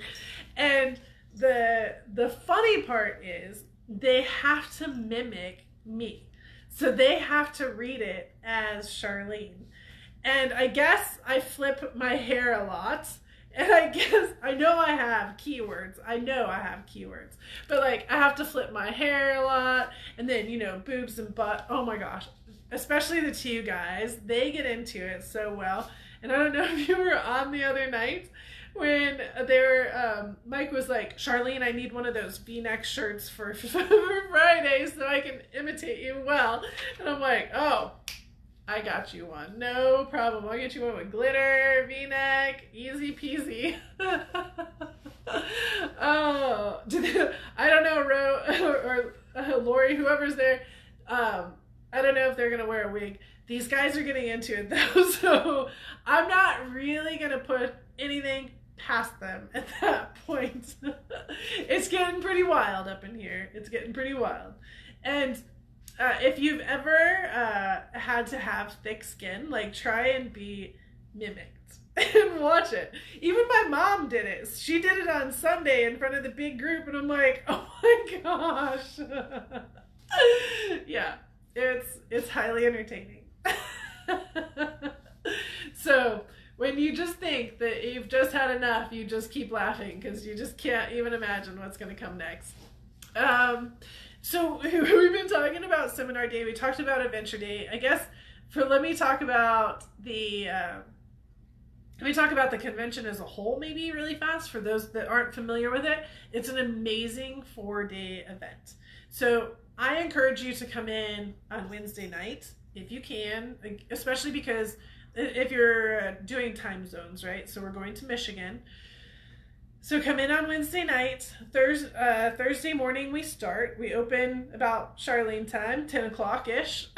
and the funny part is they have to mimic me, so they have to read it as Charlene. And I guess I flip my hair a lot. And I guess, I know I have keywords. But like, I have to flip my hair a lot. And then, you know, boobs and butt. Oh my gosh. Especially the two guys. They get into it so well. And I don't know if you were on the other night when they were, Mike was like, Charlene, I need one of those V-neck shirts for Friday so I can imitate you well. And I'm like, oh, I got you one. No problem. I'll get you one with glitter, V-neck, easy peasy. Oh, I don't know, or Lori, whoever's there. I don't know if they're going to wear a wig. These guys are getting into it though, so I'm not really going to put anything past them at that point. It's getting pretty wild up in here. It's getting pretty wild. And if you've ever had to have thick skin, like try and be mimicked and watch it. Even my mom did it. She did it on Sunday in front of the big group, and I'm like, oh my gosh. Yeah, it's highly entertaining. So when you just think that you've just had enough, you just keep laughing because you just can't even imagine what's going to come next. So we've been talking about Seminar Day. We talked about Adventure Day. I guess let me talk about the convention as a whole, maybe really fast for those that aren't familiar with it. It's an amazing 4-day event. So I encourage you to come in on Wednesday night if you can, especially because if you're doing time zones, right? So we're going to Michigan. So come in on Wednesday night. Thursday morning we start. We open about Charlene time, 10 o'clock-ish.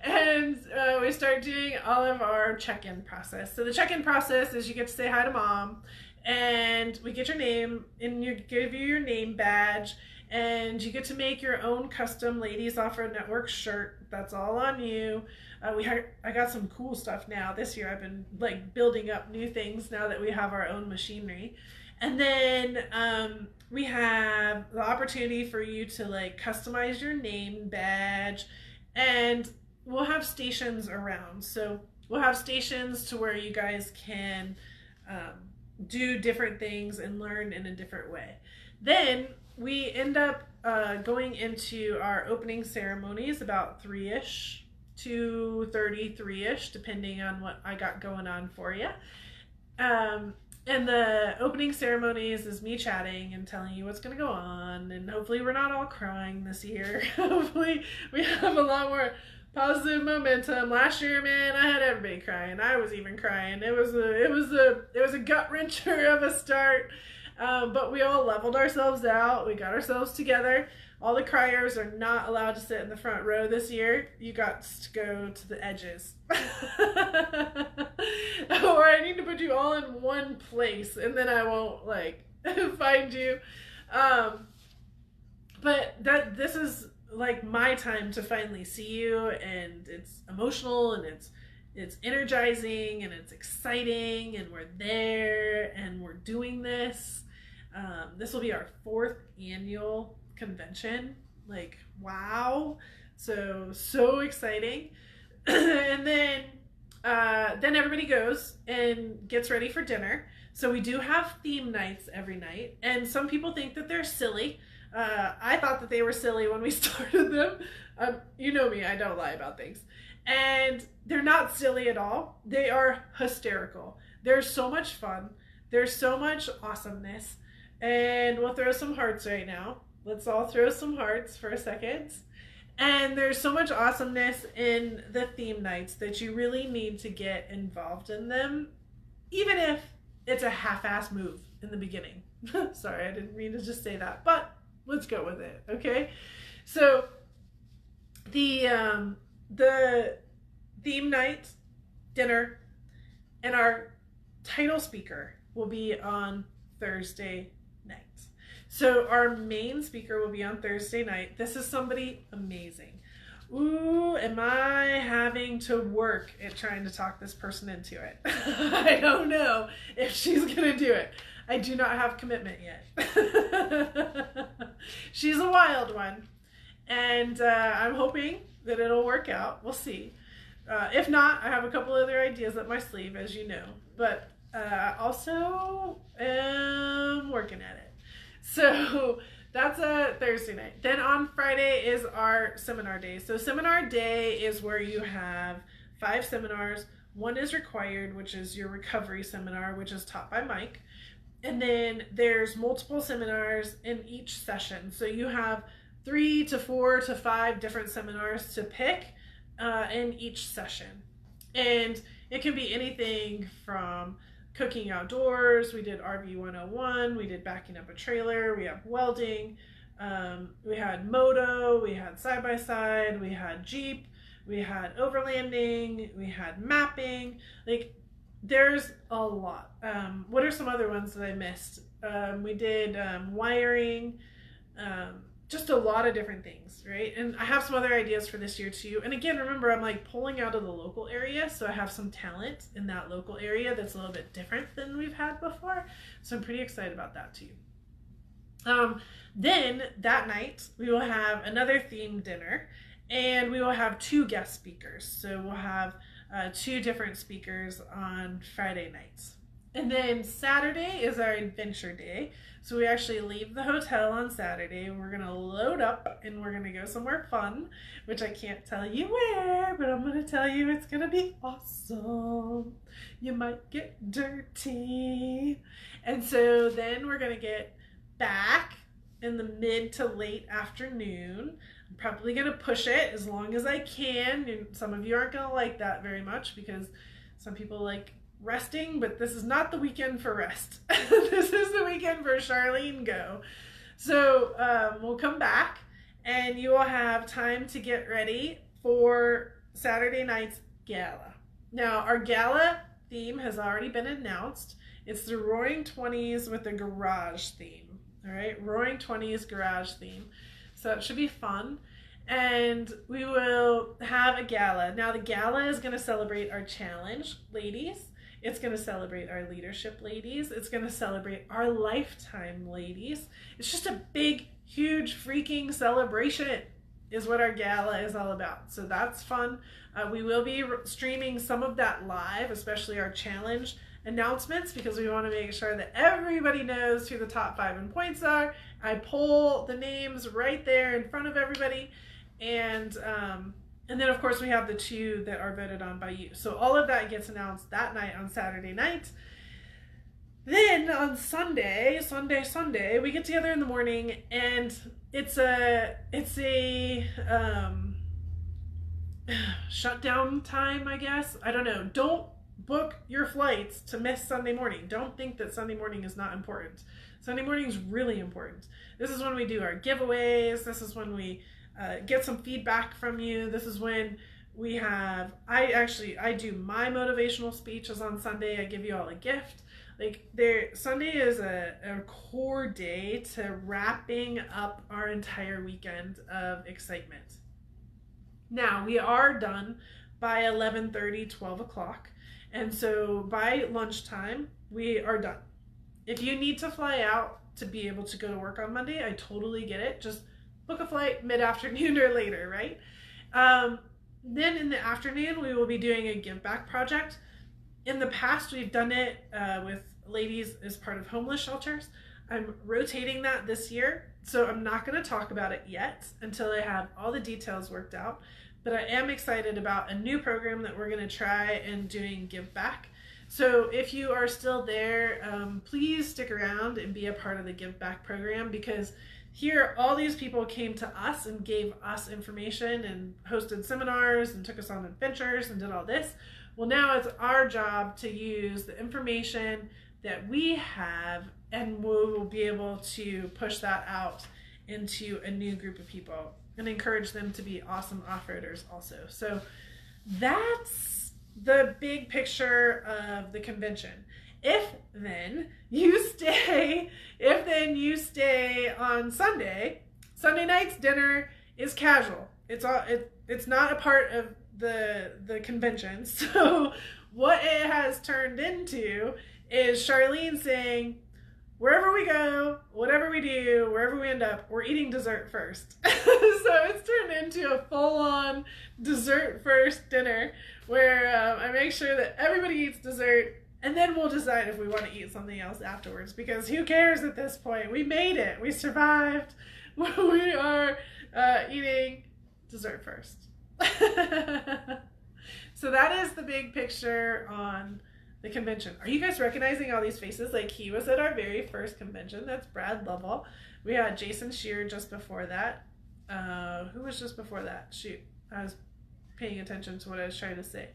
And we start doing all of our check-in process. So the check-in process is you get to say hi to mom, and we get your name, and give you your name badge, and you get to make your own custom Ladies Off-Road Network shirt. That's all on you. I got some cool stuff now. This year I've been like building up new things now that we have our own machinery. And then we have the opportunity for you to like customize your name badge, and we'll have stations around. So we'll have stations to where you guys can do different things and learn in a different way. Then we end up going into our opening ceremonies about 3-ish. 2:33-ish, depending on what I got going on for you. And the opening ceremonies is me chatting and telling you what's going to go on, and hopefully we're not all crying this year. Hopefully we have a lot more positive momentum. Last year, man, I had everybody crying. I was even crying. It was a gut wrencher of a start, but we all leveled ourselves out. We got ourselves together. All the criers are not allowed to sit in the front row this year. You got to go to the edges. Or I need to put you all in one place, and then I won't like find you. But this is like my time to finally see you, and it's emotional, and it's energizing, and it's exciting, and we're there, and we're doing this. This will be our 4th annual convention. Like, wow. So exciting. And then everybody goes and gets ready for dinner. So we do have theme nights every night, and some people think that they're silly. I thought that they were silly when we started them. You know me, I don't lie about things. And they're not silly at all. They are hysterical. They're so much fun. There's so much awesomeness. And we'll throw some hearts right now. Let's all throw some hearts for a second. And there's so much awesomeness in the theme nights that you really need to get involved in them, even if it's a half-ass move in the beginning. Sorry, I didn't mean to just say that, but let's go with it, okay? So the theme night, dinner, and our title speaker will be on Thursday night. So our main speaker will be on Thursday night. This is somebody amazing. Ooh, am I having to work at trying to talk this person into it? I don't know if she's gonna do it. I do not have commitment yet. She's a wild one, and I'm hoping that it'll work out. We'll see. If not, I have a couple other ideas up my sleeve, as you know. But also am working at it. So that's a Thursday night. Then on Friday is our seminar day. So seminar day is where you have 5 seminars. One is required, which is your recovery seminar, which is taught by Mike. And then there's multiple seminars in each session. So you have 3 to 4 to 5 different seminars to pick in each session. And it can be anything from cooking outdoors, we did RV 101, we did backing up a trailer, we have welding, we had moto, we had side-by-side, we had Jeep, we had overlanding, we had mapping. Like, there's a lot. What are some other ones that I missed? We did wiring, just a lot of different things, right? And I have some other ideas for this year too. And again, remember, I'm like pulling out of the local area, so I have some talent in that local area that's a little bit different than we've had before. So I'm pretty excited about that too. Then that night we will have another themed dinner, and we will have 2 guest speakers. So we'll have 2 different speakers on Friday nights. And then Saturday is our adventure day. So we actually leave the hotel on Saturday. We're going to load up and we're going to go somewhere fun, which I can't tell you where, but I'm going to tell you it's going to be awesome. You might get dirty. And so then we're going to get back in the mid to late afternoon. I'm probably going to push it as long as I can. And some of you aren't going to like that very much because some people like resting, but this is not the weekend for rest. This is the weekend for Charlene go. So we'll come back and you will have time to get ready for Saturday night's gala. Now, our gala theme has already been announced. It's the Roaring 20s with a garage theme. All right, Roaring 20s garage theme. So it should be fun. And we will have a gala. Now, the gala is going to celebrate our challenge ladies. It's going to celebrate our leadership ladies. It's going to celebrate our lifetime ladies. It's just a big, huge, freaking celebration is what our gala is all about. So that's fun. We will be streaming some of that live, especially our challenge announcements, because we want to make sure that everybody knows who the top 5 in points are. I pull the names right there in front of everybody. And then, of course, we have the 2 that are voted on by you. So all of that gets announced that night on Saturday night. Then on Sunday, we get together in the morning, and it's a shutdown time, I guess. I don't know. Don't book your flights to miss Sunday morning. Don't think that Sunday morning is not important. Sunday morning is really important. This is when we do our giveaways. This is when we get some feedback from you. This is when we have, I do my motivational speeches on Sunday. I give you all a gift. Like, Sunday is a core day to wrapping up our entire weekend of excitement. Now, we are done by 11:30, 12 o'clock. And so by lunchtime, we are done. If you need to fly out to be able to go to work on Monday, I totally get it. Just book a flight mid-afternoon or later, right? Then in the afternoon, we will be doing a give back project. In the past, we've done it with ladies as part of homeless shelters. I'm rotating that this year, so I'm not going to talk about it yet until I have all the details worked out. But I am excited about a new program that we're going to try and doing give back. So if you are still there, please stick around and be a part of the give back program, because here, all these people came to us and gave us information and hosted seminars and took us on adventures and did all this. Well, now it's our job to use the information that we have, and we will be able to push that out into a new group of people and encourage them to be awesome off-roaders also. So that's the big picture of the convention. If then you stay on Sunday night's dinner is casual. It's not a part of the convention. So what it has turned into is Charlene saying, wherever we go, whatever we do, wherever we end up, we're eating dessert first. So it's turned into a full-on dessert first dinner where I make sure that everybody eats dessert, and then we'll decide if we want to eat something else afterwards, because who cares at this point? We made it. We survived. We are eating dessert first. So that is the big picture on the convention. Are you guys recognizing all these faces? Like, he was at our very first convention. That's Brad Lovell. We had Jason Shear just before that. Who was just before that? Shoot, I was paying attention to what I was trying to say.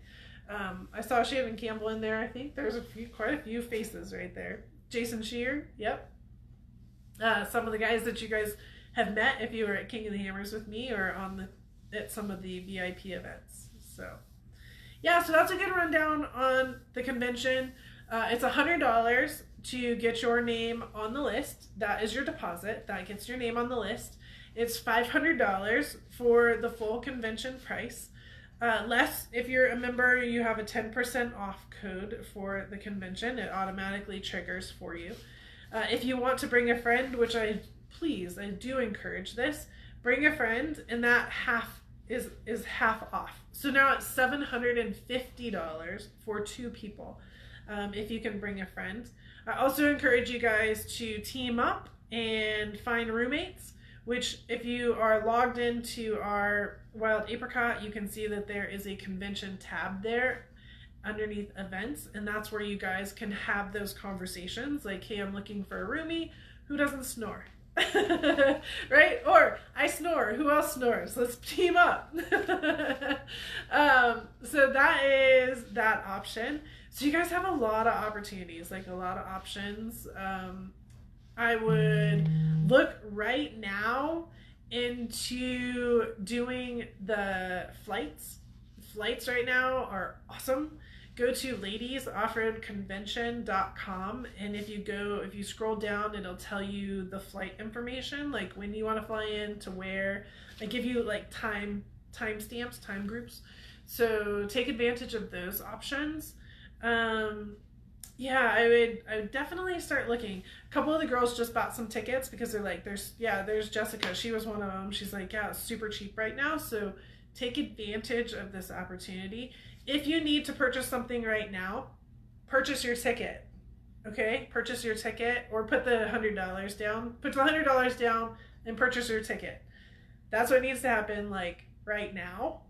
I saw Shannon Campbell in there. I think there's quite a few faces right there. Jason Shear, yep. Some of the guys that you guys have met if you were at King of the Hammers with me or at some of the VIP events. So yeah, so that's a good rundown on the convention. It's $100 to get your name on the list. That is your deposit. That gets your name on the list. It's $500 for the full convention price. Less if you're a member, you have a 10% off code for the convention. It automatically triggers for you. If you want to bring a friend, which I do encourage this, bring a friend, and that half is half off. So now it's $750 for 2 people if you can bring a friend. I also encourage you guys to team up and find roommates, which if you are logged into our Wild Apricot, you can see that there is a convention tab there underneath events, and that's where you guys can have those conversations like, hey, I'm looking for a roomie who doesn't snore. Right? Or I snore, who else snores? Let's team up. So that is that option. So you guys have a lot of opportunities, like a lot of options. I would look right now into doing the flights. Flights right now are awesome. Go to ladies.offroadconvention.com, and if you scroll down, it'll tell you the flight information, like when you want to fly in, to where. I give you like time stamps, time groups. So take advantage of those options. Yeah, I would definitely start looking. A couple of the girls just bought some tickets because they're like, there's Jessica. She was one of them. She's like, yeah, it's super cheap right now. So take advantage of this opportunity. If you need to purchase something right now, purchase your ticket. Okay? Purchase your ticket, or put the $100 down. Put the $100 down and purchase your ticket. That's what needs to happen, like, right now.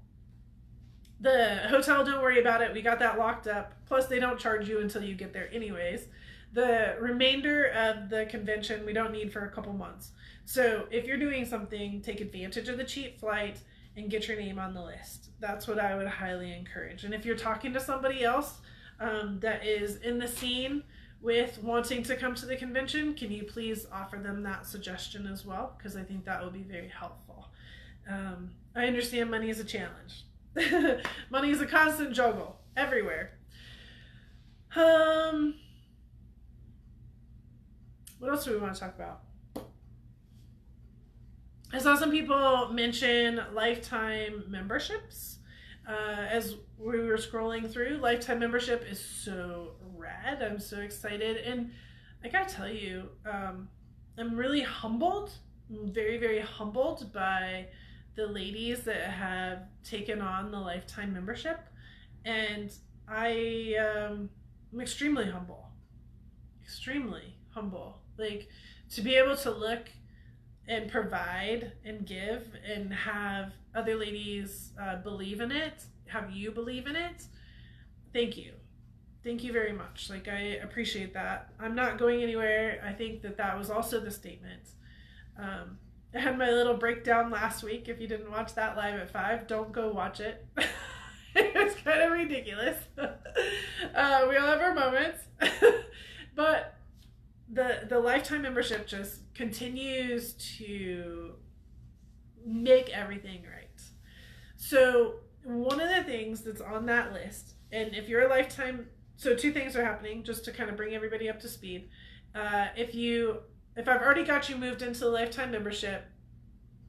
The hotel, don't worry about it. We got that locked up. Plus, they don't charge you until you get there anyways. The remainder of the convention, we don't need for a couple months. So if you're doing something, take advantage of the cheap flight and get your name on the list. That's what I would highly encourage. And if you're talking to somebody else that is in the scene with wanting to come to the convention, can you please offer them that suggestion as well? Because I think that will be very helpful. I understand money is a challenge. Money is a constant juggle everywhere. What else do we want to talk about? I saw some people mention lifetime memberships as we were scrolling through. Lifetime membership is so rad. I'm so excited. And I gotta tell you, I'm really humbled. I'm very, very humbled by the ladies that have taken on the lifetime membership. And I'm extremely humble. Extremely humble. Like, to be able to look and provide and give and have other ladies believe in it, have you believe in it, thank you. Thank you very much. Like, I appreciate that. I'm not going anywhere. I think that was also the statement. I had my little breakdown last week. If you didn't watch that live at 5, don't go watch it. It was kind of ridiculous. We all have our moments. But the lifetime membership just continues to make everything right. So one of the things that's on that list, and if you're a lifetime, so 2 things are happening just to kind of bring everybody up to speed. If I've already got you moved into the lifetime membership,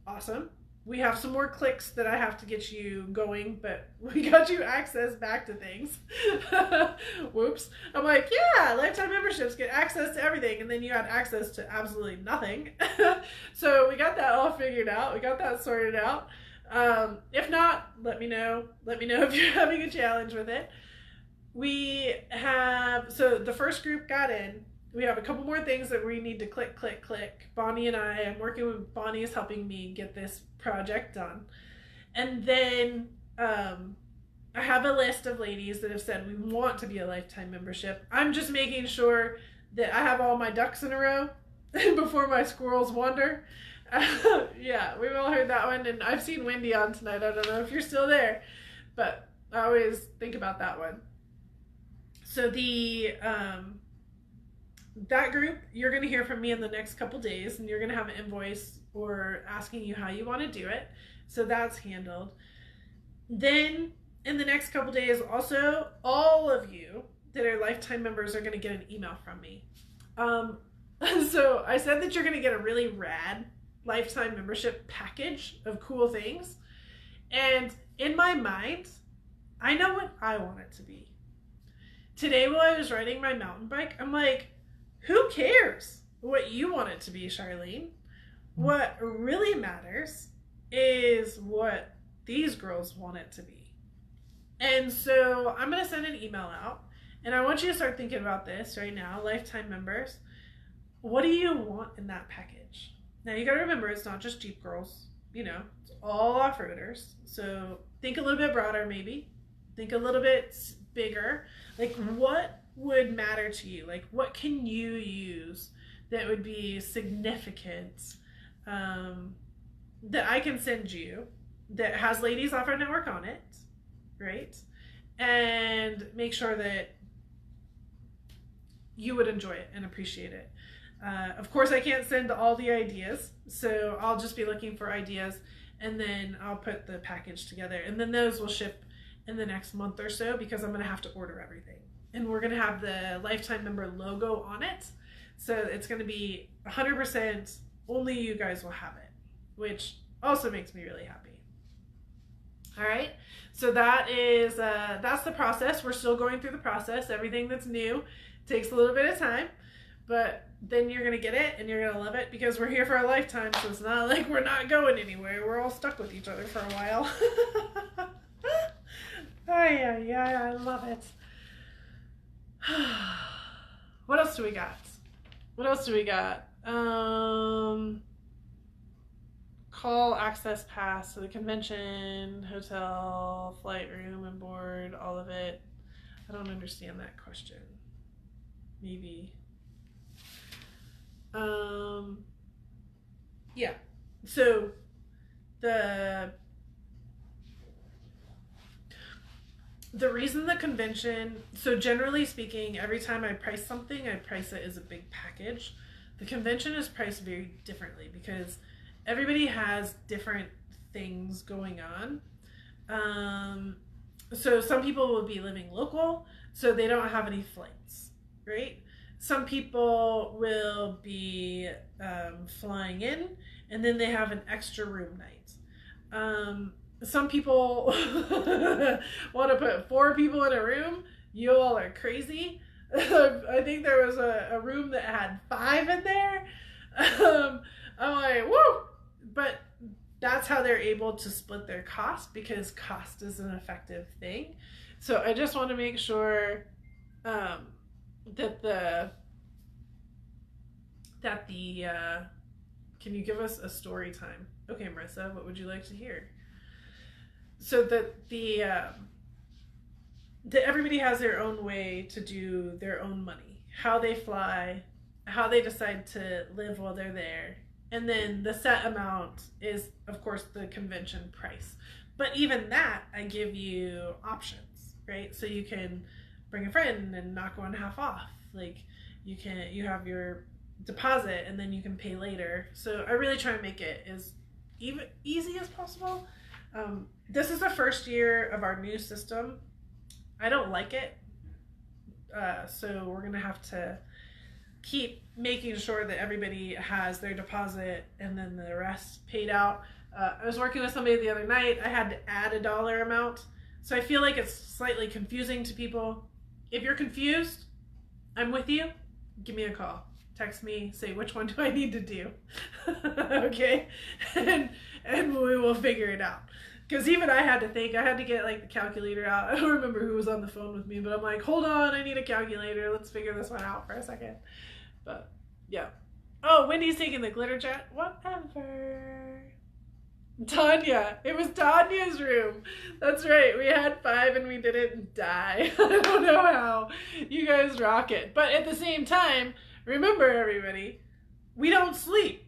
awesome. we have some more clicks that I have to get you going, but we got you access back to things. Whoops. I'm like, yeah, lifetime memberships get access to everything, and then you had access to absolutely nothing. So we got that all figured out. We got that sorted out. If not, let me know. Let me know if you're having a challenge with it. We have, so the first group got in. We have a couple more things that we need to click. Bonnie and I'm working with, Bonnie is helping me get this project done. And then I have a list of ladies that have said we want to be a lifetime membership. I'm just making sure that I have all my ducks in a row before my squirrels wander. Yeah, we've all heard that one, and I've seen Wendy on tonight. I don't know if you're still there, but I always think about that one. So the that group, you're going to hear from me in the next couple days, and you're going to have an invoice or asking you how you want to do it. So that's handled. Then in the next couple days, also, all of you that are lifetime members are going to get an email from me. So I said that you're going to get a really rad lifetime membership package of cool things. And in my mind, I know what I want it to be. Today while I was riding my mountain bike, I'm like, who cares what you want it to be, Charlene? What really matters is what these girls want it to be. And so I'm going to send an email out, and I want you to start thinking about this right now, lifetime members. What do you want in that package? Now you got to remember, it's not just Jeep girls, you know, it's all off-roaders. So think a little bit broader, maybe. Think a little bit bigger. Like, what would matter to you? Like, what can you use that would be significant, that I can send you, that has Ladies Off-Road Network on it, right? And make sure that you would enjoy it and appreciate it. Of course, I can't send all the ideas, so I'll just be looking for ideas, and then I'll put the package together, and then those will ship in the next month or so, because I'm going to have to order everything. And we're going to have the lifetime member logo on it. So it's going to be 100% only you guys will have it, which also makes me really happy. All right. So that is, that's the process. We're still going through the process. Everything that's new takes a little bit of time, but then you're going to get it and you're going to love it, because we're here for a lifetime. So it's not like we're not going anywhere. We're all stuck with each other for a while. Yeah, I love it. What else do we got? Call access pass to the convention, hotel, flight room and board, all of it. I don't understand that question. Maybe. Yeah. So the reason the convention, so generally speaking, every time I price something, I price it as a big package. The convention is priced very differently because everybody has different things going on. So some people will be living local, so they don't have any flights, right? Some people will be flying in, and then they have an extra room night. Some people want to put 4 people in a room. You all are crazy. I think there was a room that had 5 in there. I'm like, woo! But that's how they're able to split their cost, because cost is an effective thing. So I just want to make sure that the can you give us a story time? Okay, Marissa, what would you like to hear? So that that everybody has their own way to do their own money, how they fly, how they decide to live while they're there. And then the set amount is, of course, the convention price. But even that, I give you options, right? So you can bring a friend and knock one half off. Like you have your deposit and then you can pay later. So I really try to make it as easy as possible. This is the first year of our new system. I don't like it. So we're going to have to keep making sure that everybody has their deposit and then the rest paid out. I was working with somebody the other night. I had to add a dollar amount. So I feel like it's slightly confusing to people. If you're confused, I'm with you. Give me a call. Text me, say which one do I need to do. Okay? And we will figure it out. Because even I had to think, I had to get like the calculator out. I don't remember who was on the phone with me, but I'm like, hold on, I need a calculator. Let's figure this one out for a second. But yeah. Oh, Wendy's taking the glitter jet. Whatever. Tanya. It was Tanya's room. That's right. We had 5 and we didn't die. I don't know how. You guys rock it. But at the same time, remember everybody, we don't sleep.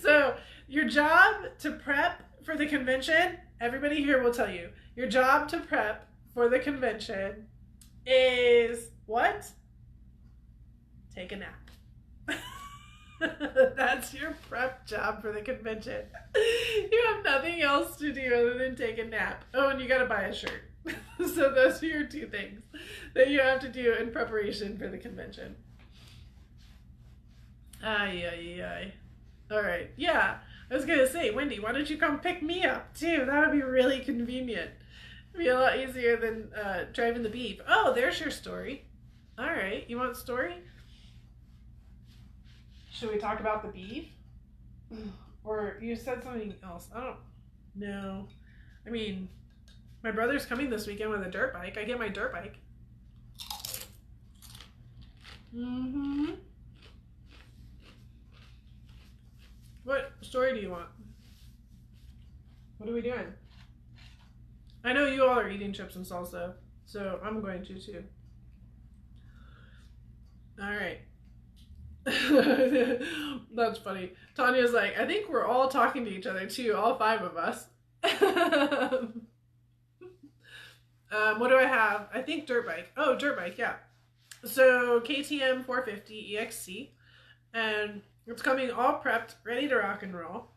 So your job to prep for the convention, everybody here will tell you, your job to prep for the convention is what? Take a nap. That's your prep job for the convention. You have nothing else to do other than take a nap. Oh, and you gotta buy a shirt. So those are your 2 things that you have to do in preparation for the convention. Ay. All right. Yeah, I was gonna say, Wendy, why don't you come pick me up too? That would be really convenient. It'd be a lot easier than driving the Beav. Oh, there's your story. All right. You want a story? Should we talk about the Beav? Or you said something else? I don't know. I mean, my brother's coming this weekend with a dirt bike. I get my dirt bike. Mm-hmm. What story do you want? What are we doing? I know you all are eating chips and salsa, so I'm going to too. All right. That's funny. Tanya's like, I think we're all talking to each other too, all 5 of us. What do I have? I think dirt bike. Oh, dirt bike, yeah. So KTM 450 EXC, and it's coming all prepped, ready to rock and roll.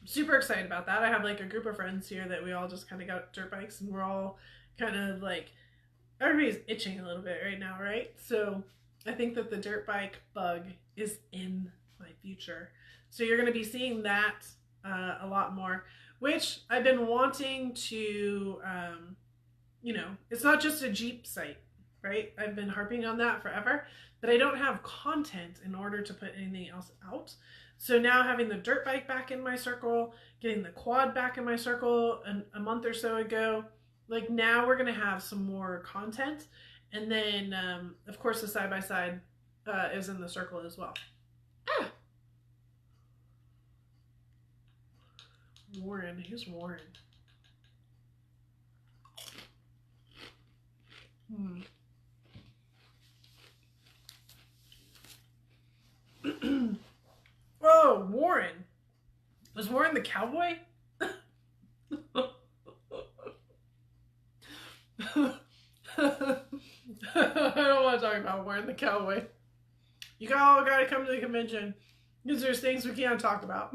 I'm super excited about that. I have like a group of friends here that we all just kind of got dirt bikes, and we're all kind of like, everybody's itching a little bit right now, right? So I think that the dirt bike bug is in my future. So you're going to be seeing that a lot more, which I've been wanting to, you know, it's not just a Jeep site, right? I've been harping on that forever, but I don't have content in order to put anything else out. So now having the dirt bike back in my circle, getting the quad back in my circle a month or so ago, like now we're going to have some more content. And then, of course, the side-by-side is in the circle as well. Ah! Warren. Who's Warren? Oh, Warren. Was Warren the cowboy? I don't want to talk about Warren the cowboy. You all gotta come to the convention because there's things we can't talk about.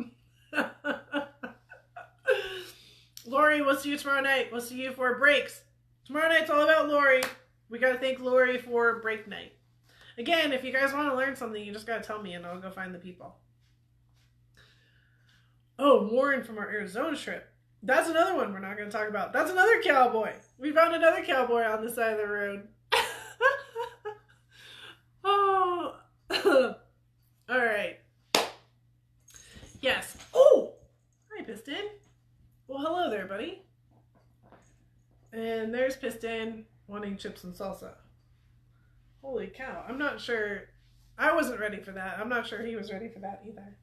Lori, we'll see you tomorrow night. We'll see you for breaks. Tomorrow night's all about Lori. We gotta thank Lori for break night. Again, if you guys want to learn something, you just gotta tell me and I'll go find the people. Oh, Warren from our Arizona trip. That's another one we're not going to talk about. That's another cowboy. We found another cowboy on the side of the road. Oh. All right. Yes. Oh, hi, Piston. Well, hello there, buddy. And there's Piston wanting chips and salsa. Holy cow. I'm not sure. I wasn't ready for that. I'm not sure he was ready for that either.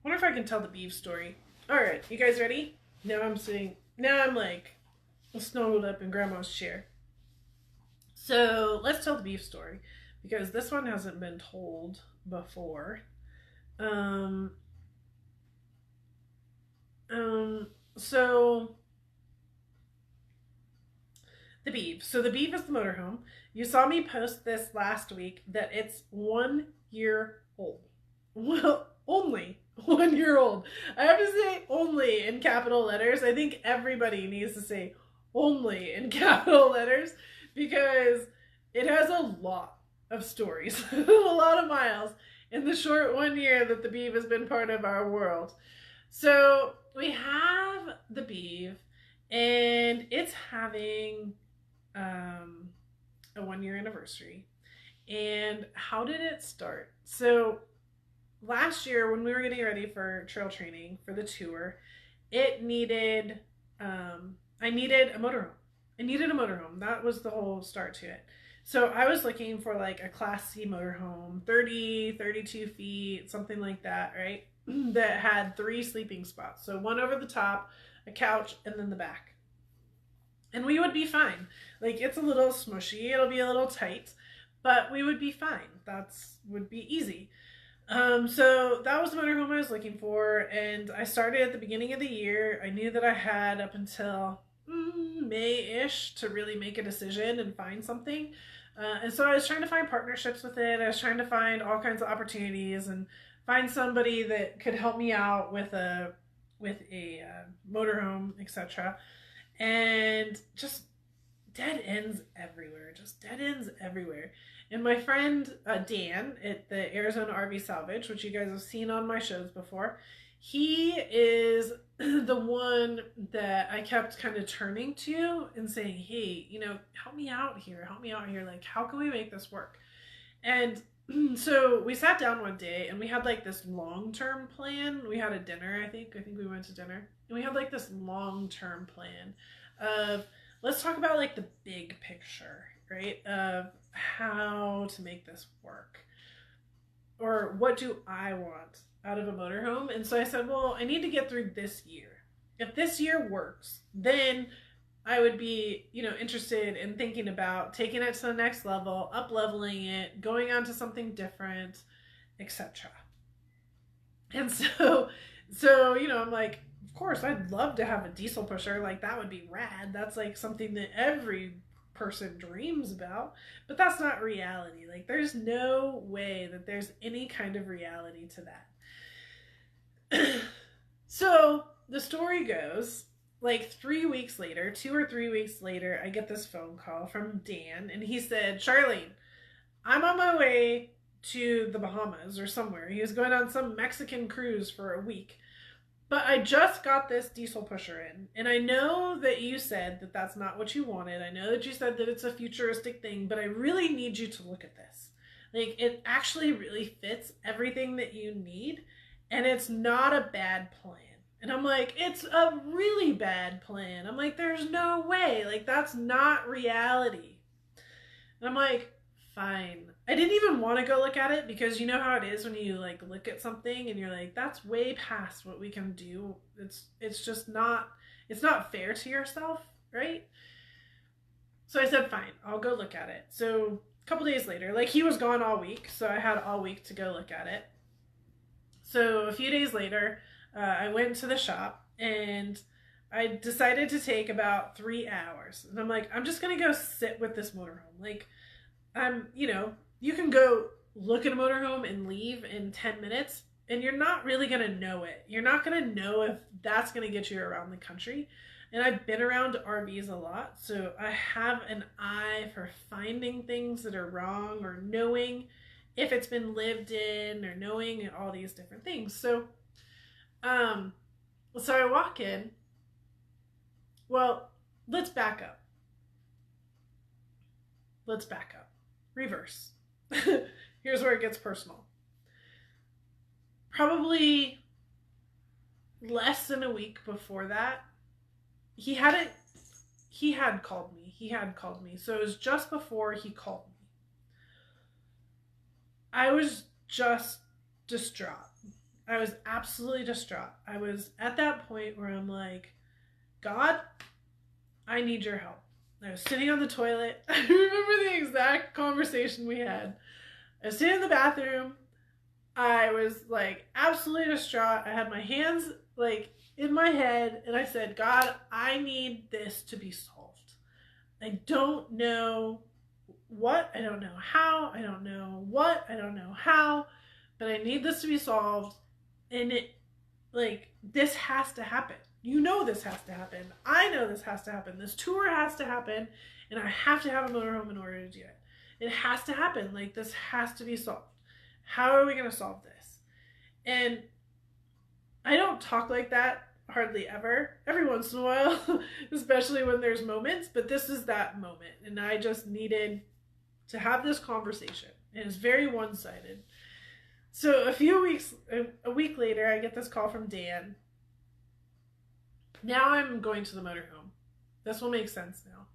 Wonder if I can tell the Beav story. All right, you guys ready? Now I'm like snuggled up in Grandma's chair. So let's tell the Beav story because this one hasn't been told before. So the Beav. So the Beav is the motorhome. You saw me post this last week that it's 1 year old. Well, only 1 year old. I have to say only in capital letters. I think everybody needs to say only in capital letters because it has a lot of stories, a lot of miles in the short 1 year that the Beav has been part of our world. So we have the Beav, and it's having a 1 year anniversary. And how did it start? So last year when we were getting ready for trail training for the tour, it needed, I needed a motorhome. I needed a motorhome. That was the whole start to it. So I was looking for like a Class C motorhome, 30, 32 feet, something like that, right? That had 3 sleeping spots. So one over the top, a couch, and then the back. And we would be fine. Like, it's a little smushy, it'll be a little tight, but we would be fine. Would be easy. So that was the motorhome I was looking for, and I started at the beginning of the year. I knew that I had up until May-ish to really make a decision and find something. And so I was trying to find partnerships with it. I was trying to find all kinds of opportunities and find somebody that could help me out with a motorhome, etc. And just dead ends everywhere. And my friend Dan at the Arizona RV Salvage, which you guys have seen on my shows before, he is the one that I kept kind of turning to and saying, hey, help me out here. Like, how can we make this work? And so we sat down one day and we had like this long-term plan. We had a dinner, I think we went to dinner. And we had like this long-term plan of, let's talk about like the big picture, right? Of how to make this work. Or what do I want out of a motorhome? And so I said, well, I need to get through this year. If this year works, then I would be, interested in thinking about taking it to the next level, up-leveling it, going on to something different, etc. And so, I'm like, of course, I'd love to have a diesel pusher. Like, that would be rad. That's like something that every person dreams about, but that's not reality. Like, there's no way that there's any kind of reality to that. So the story goes, like 3 weeks later, 2 or 3 weeks later, I get this phone call from Dan, and he said, Charlene, I'm on my way to the Bahamas or somewhere. He was going on some Mexican cruise for a week. But I just got this diesel pusher in, and I know that you said that that's not what you wanted. I know that you said that it's a futuristic thing, but I really need you to look at this. Like, it actually really fits everything that you need, and it's not a bad plan. And I'm like, it's a really bad plan. I'm like, there's no way. Like, that's not reality. And I'm like, fine. I didn't even want to go look at it because you know how it is when you like look at something and you're like, that's way past what we can do. It's just not, it's not fair to yourself, right? So I said, fine, I'll go look at it. So a couple days later, like, he was gone all week, so I had all week to go look at it. So a few days later, I went to the shop and I decided to take about 3 hours. And I'm like, I'm just going to go sit with this motorhome. Like, you can go look at a motorhome and leave in 10 minutes, and you're not really going to know it. You're not going to know if that's going to get you around the country. And I've been around RVs a lot, so I have an eye for finding things that are wrong or knowing if it's been lived in or knowing all these different things. So I walk in. Well, let's back up. Reverse. Here's where it gets personal. Probably less than a week before that, he had called me. So it was just before he called me. I was just distraught. I was absolutely distraught. I was at that point where I'm like, God, I need your help. I was sitting on the toilet. I remember the exact conversation we had. I was sitting in the bathroom. I was like absolutely distraught. I had my hands like in my head and I said, God, I need this to be solved. I don't know what, I don't know how, I don't know what, I don't know how, but I need this to be solved. And this has to happen. You know this has to happen. I know this has to happen. This tour has to happen, and I have to have a motorhome in order to do it. It has to happen. Like, this has to be solved. How are we going to solve this? And I don't talk like that hardly ever. Every once in a while, especially when there's moments, but this is that moment. And I just needed to have this conversation. And it's very one-sided. So a week later, I get this call from Dan. Now I'm going to the motorhome. This will make sense now.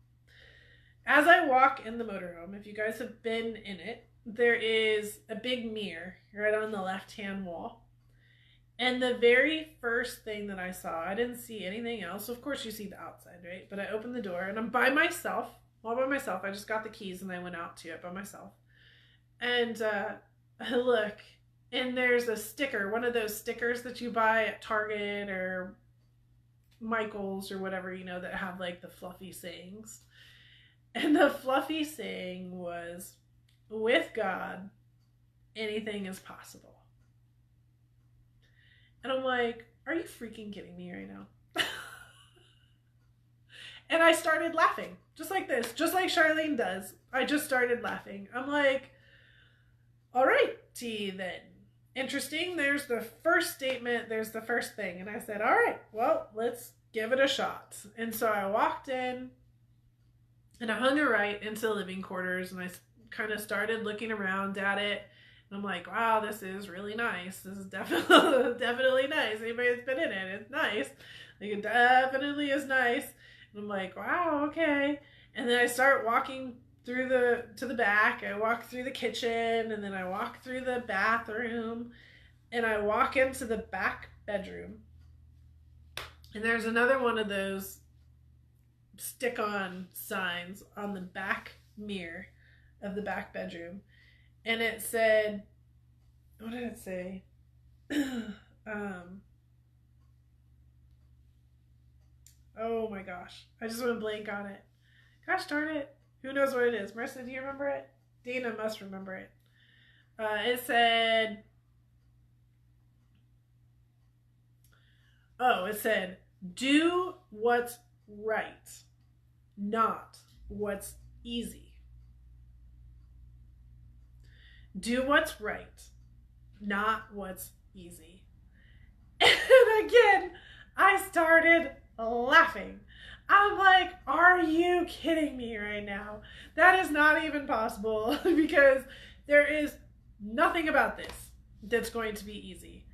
As I walk in the motorhome, if you guys have been in it, there is a big mirror right on the left-hand wall. And the very first thing that I saw, I didn't see anything else. Of course, you see the outside, right? But I opened the door and I'm by myself. All by myself. I just got the keys and I went out to it by myself. And I look, and there's a sticker, one of those stickers that you buy at Target or Michael's or whatever, you know, that have like the fluffy sayings. And the fluffy saying was, with God, anything is possible. And I'm like, are you freaking kidding me right now? And I started laughing, just like this, just like Charlene does. I just started laughing. I'm like, all right, T then. Interesting. There's the first statement. There's the first thing. And I said, all right, well, let's give it a shot. And so I walked in and I hung a right into the living quarters and I kind of started looking around at it. And I'm like, wow, this is really nice. This is definitely nice. Anybody that's been in it, it's nice. Like, it definitely is nice. And I'm like, wow, okay. And then I start walking through to the back. I walk through the kitchen, and then I walk through the bathroom, and I walk into the back bedroom. And there's another one of those stick-on signs on the back mirror of the back bedroom. And it said, what did it say? Oh my gosh. I just went blank on it. Gosh darn it. Who knows what it is? Marissa, do you remember it? Dana must remember it. It said, do what's right, not what's easy. Do what's right, not what's easy. And again, I started laughing. I'm like, are you kidding me right now? That is not even possible because there is nothing about this that's going to be easy.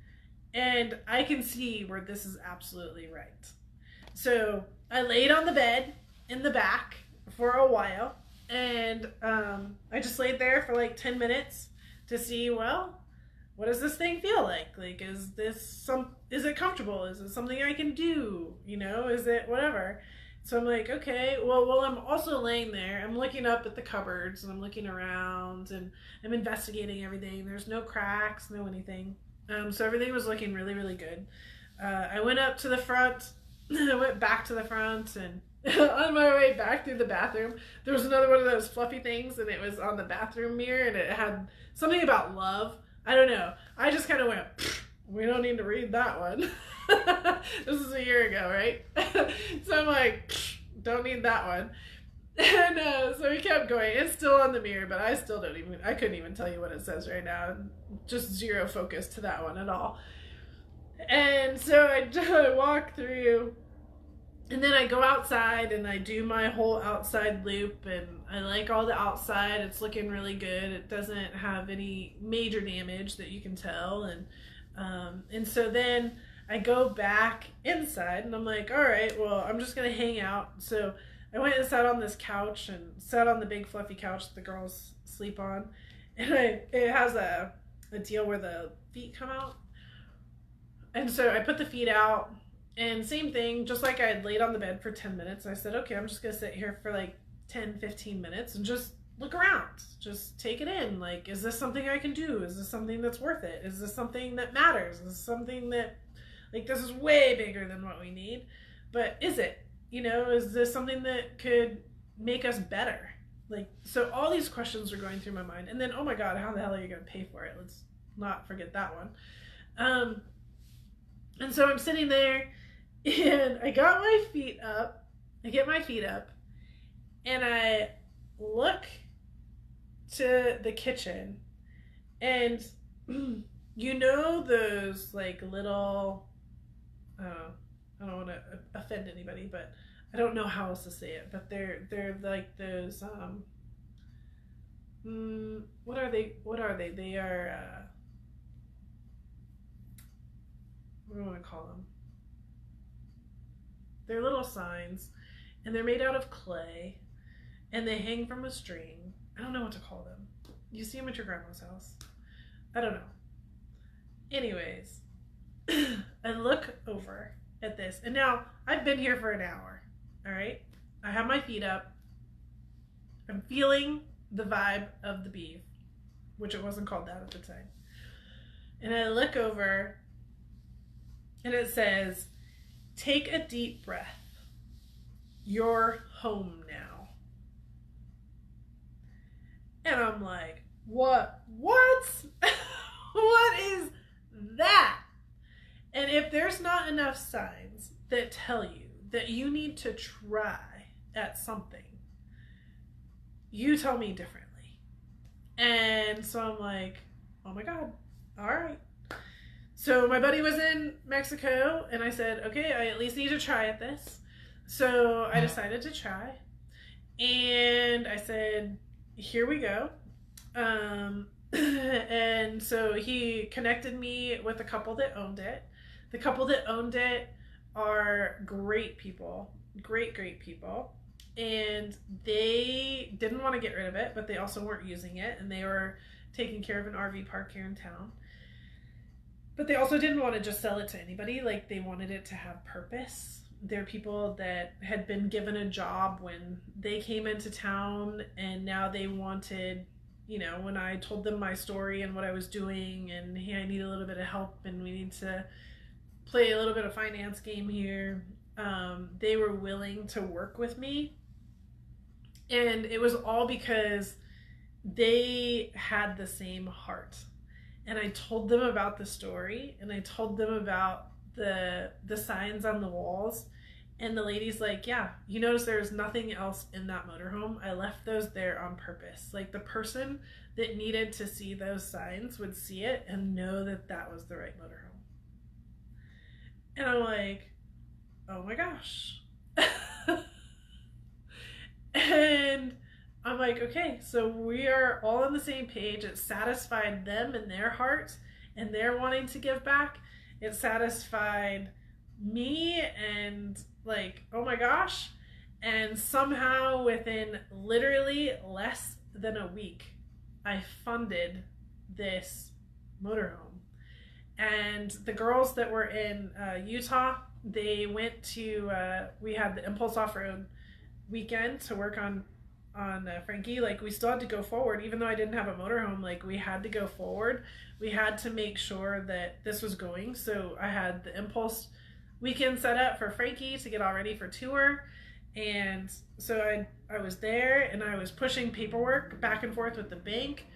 And I can see where this is absolutely right. So I laid on the bed in the back for a while and I just laid there for like 10 minutes to see, well, what does this thing feel like? Like, is it comfortable? Is it something I can do? You know, is it whatever? So I'm like, okay, well, while I'm also laying there, I'm looking up at the cupboards and I'm looking around and I'm investigating everything. There's no cracks, no anything. So everything was looking really, really good. I went up to the front, I went back to the front, and on my way back through the bathroom, there was another one of those fluffy things and it was on the bathroom mirror and it had something about love. I don't know. I just kind of went, we don't need to read that one. This is a year ago, right? So I'm like, don't need that one. And so we kept going. It's still on the mirror, but I couldn't even tell you what it says right now. Just zero focus to that one at all. And so I walk through, and then I go outside and I do my whole outside loop, and I like all the outside. It's looking really good. It doesn't have any major damage that you can tell. And so then I go back inside and I'm like, all right, well, I'm just going to hang out. So I went and sat on this couch and sat on the big fluffy couch that the girls sleep on. And it has a deal where the feet come out. And so I put the feet out and same thing, just like I had laid on the bed for 10 minutes. I said, okay, I'm just going to sit here for like 10, 15 minutes and just look around. Just take it in. Like, is this something I can do? Is this something that's worth it? Is this something that matters? Is this something that, like, this is way bigger than what we need, but is it? You know, is this something that could make us better? Like, so all these questions are going through my mind. And then, oh my God, how the hell are you going to pay for it? Let's not forget that one. And so I'm sitting there and I got my feet up. I get my feet up and I look to the kitchen, and you know those like little, I don't want to offend anybody, but I don't know how else to say it, but they're like those what are they? They are what do I want to call them? They're little signs, and they're made out of clay, and they hang from a string. I don't know what to call them. You see them at your grandma's house. I don't know. Anyways, I look over at this, and now I've been here for an hour. All right, I have my feet up. I'm feeling the vibe of the Beav, which it wasn't called that at the time. And I look over, and it says, "Take a deep breath. You're home now." And I'm like, what? What is that? And if there's not enough signs that tell you that you need to try at something, you tell me differently. And so I'm like, oh my God, all right. So my buddy was in Mexico, and I said, okay, I at least need to try at this. So I decided to try, and I said, here we go. And so he connected me with a couple that owned it. The couple that owned it are great people, great people. And they didn't want to get rid of it, but they also weren't using it, and they were taking care of an RV park here in town. But they also didn't want to just sell it to anybody. Like, they wanted it to have purpose. They're people that had been given a job when they came into town, and now they wanted, you know, when I told them my story and what I was doing, and hey, I need a little bit of help, and we need to play a little bit of finance game here, they were willing to work with me. And it was all because they had the same heart. And I told them about the story, and I told them about the signs on the walls, and the lady's like, yeah, you notice there's nothing else in that motorhome. I left those there on purpose. Like, the person that needed to see those signs would see it and know that that was the right motorhome. And I'm like, oh my gosh. And I'm like, okay, so we are all on the same page. It satisfied them in their heart, and they're wanting to give back. It satisfied me, and like, oh my gosh. And somehow within literally less than a week, I funded this motorhome. And the girls that were in Utah, they went to, we had the Impulse Offroad weekend to work on Frankie. Like, we still had to go forward, even though I didn't have a motorhome. Like, we had to go forward. We had to make sure that this was going. So I had the Impulse weekend set up for Frankie to get all ready for tour. And so I was there, and I was pushing paperwork back and forth with the bank,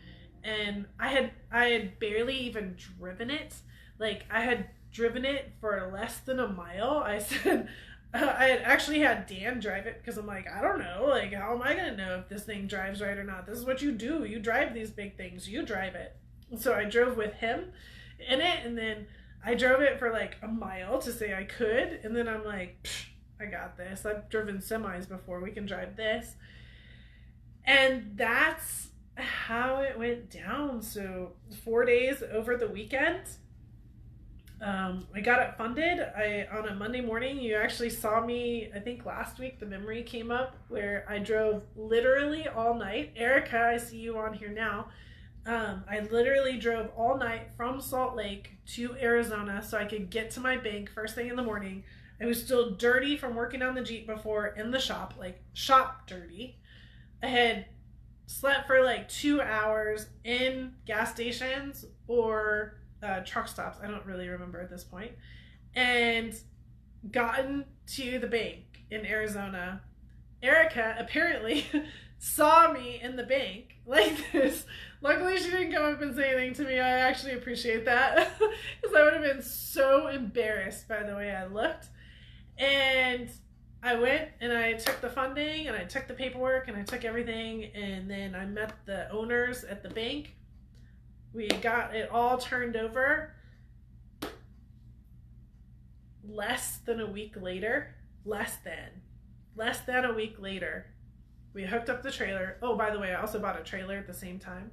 and I had barely even driven it. Like, I had driven it for less than a mile. I said, I had actually had Dan drive it, because I'm like, I don't know, like, how am I gonna know if this thing drives right or not? This is what you do. You drive these big things. You drive it. So I drove with him in it, and then I drove it for like a mile to say I could, and then I'm like, I got this. I've driven semis before. We can drive this. And that's how it went down. So 4 days over the weekend, I got it funded. On a Monday morning, you actually saw me, I think last week, the memory came up where I drove literally all night. Erica, I see you on here now. I literally drove all night from Salt Lake to Arizona so I could get to my bank first thing in the morning. I was still dirty from working on the Jeep before in the shop, like shop dirty. I had slept for like 2 hours in gas stations or truck stops. I don't really remember at this point. And gotten to the bank in Arizona. Erica apparently saw me in the bank like this. Luckily, she didn't come up and say anything to me. I actually appreciate that, because I would have been so embarrassed by the way I looked. And I went and I took the funding and I took the paperwork and I took everything, and then I met the owners at the bank. We got it all turned over less than a week later. Less than a week later. We hooked up the trailer. Oh, by the way, I also bought a trailer at the same time.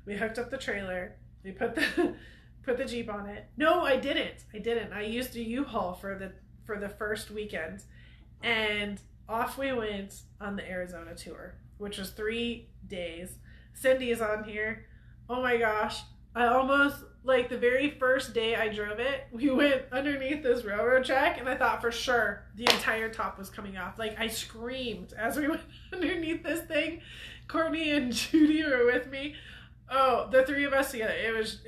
We hooked up the trailer. We put the Jeep on it. No, I didn't. I used a U-Haul for the first weekend. And off we went on the Arizona tour, which was 3 days. Cindy is on here. Oh my gosh. I almost, like the very first day I drove it, we went underneath this railroad track and I thought for sure the entire top was coming off. Like I screamed as we went underneath this thing. Courtney and Judy were with me. Oh, the three of us together. It was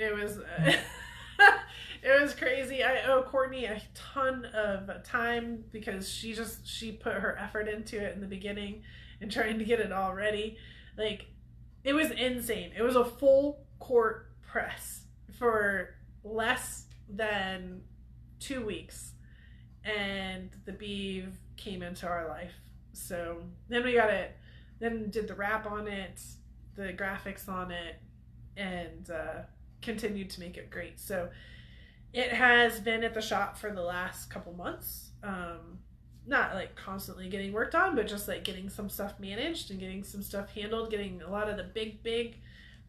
it was crazy. I owe Courtney a ton of time because she put her effort into it in the beginning and trying to get it all ready. Like, it was insane. It was a full court press for less than 2 weeks, and the Beav came into our life. So then we got it, then did the wrap on it, the graphics on it, and continued to make it great. So it has been at the shop for the last couple months. Not like constantly getting worked on, but just like getting some stuff managed and getting some stuff handled, getting a lot of the big,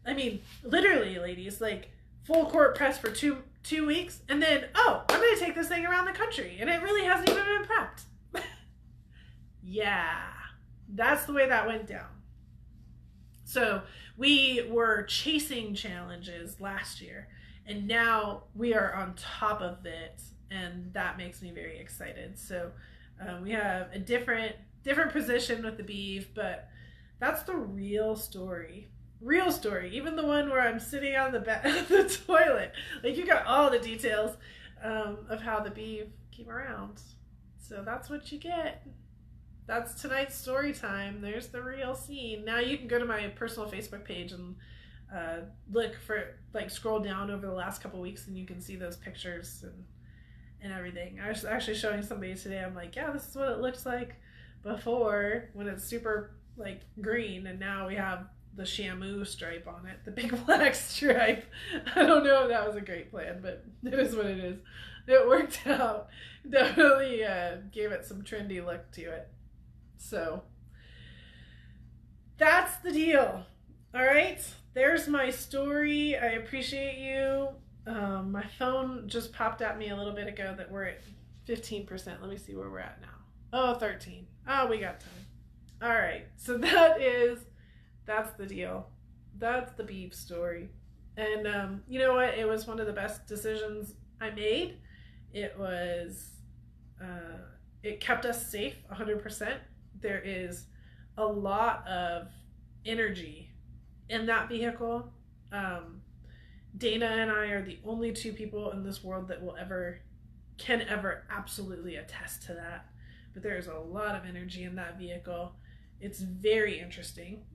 I mean, literally, ladies, like full court press for two weeks. And then, oh, I'm going to take this thing around the country. And it really hasn't even been prepped. Yeah, that's the way that went down. So we were chasing challenges last year, and now we are on top of it, and that makes me very excited. So we have a different position with the Beav, but that's the real story. Real story. Even the one where I'm sitting on the the toilet. Like, you got all the details of how the Beav came around. So that's what you get. That's tonight's story time. There's the real scene. Now you can go to my personal Facebook page and look for, like, scroll down over the last couple weeks, and you can see those pictures and everything. I was actually showing somebody today. I'm like, yeah, this is what it looks like before, when it's super like green, and now we have the Shamu stripe on it, the big black stripe. I don't know if that was a great plan, but it is what it is. It worked out. Definitely gave it some trendy look to it. So that's the deal. All right, there's my story. I appreciate you. My phone just popped at me a little bit ago that we're at 15%. Let me see where we're at now. Oh, 13. Oh, we got time. All right, so that's the deal. That's the Beav story. And you know what? It was one of the best decisions I made. It was, it kept us safe 100%. There is a lot of energy in that vehicle. Dana and I are the only two people in this world that can ever absolutely attest to that. But there's a lot of energy in that vehicle. It's very interesting.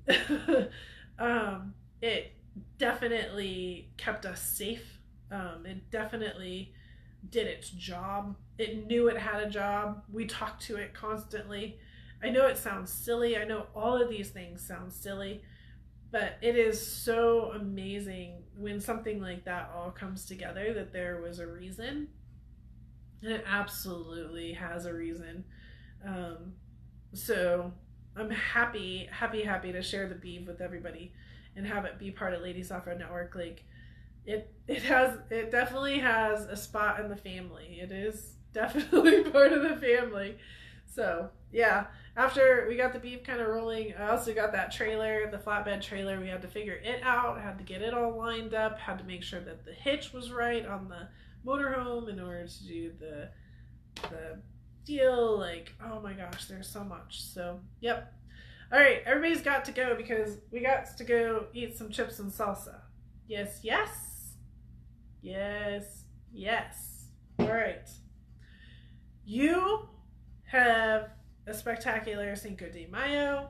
It definitely kept us safe. It definitely did its job. It knew it had a job. We talked to it constantly. I know it sounds silly. I know all of these things sound silly, but it is so amazing when something like that all comes together, that there was a reason. And it absolutely has a reason. So I'm happy to share the Beav with everybody and have it be part of Ladies Offroad Network. Like, it definitely has a spot in the family. It is definitely part of the family. So yeah, after we got the Beav kind of rolling, I also got that trailer, the flatbed trailer. We had to figure it out, had to get it all lined up, had to make sure that the hitch was right on the motorhome in order to do the deal. Like, oh my gosh, there's so much. So yep. All right, everybody's got to go because we got to go eat some chips and salsa. Yes, yes. Yes, yes. All right. You have a spectacular Cinco de Mayo.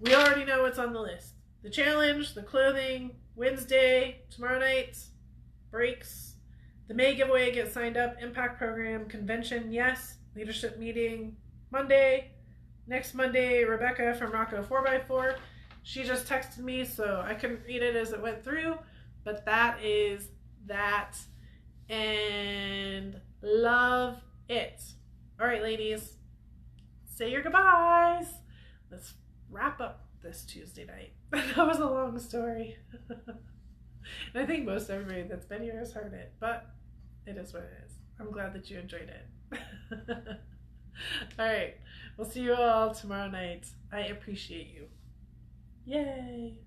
We already know what's on the list. The challenge, the clothing, Wednesday, tomorrow night, breaks, the May giveaway, get signed up, impact program, convention, yes, leadership meeting, Monday. Next Monday, Rebecca from Rocco 4x4. She just texted me, so I couldn't read it as it went through. But that is that. And love it. All right, ladies. Say your goodbyes. Let's wrap up this Tuesday night. That was a long story. And I think most everybody that's been here has heard it, but it is what it is. I'm glad that you enjoyed it. All right. We'll see you all tomorrow night. I appreciate you. Yay.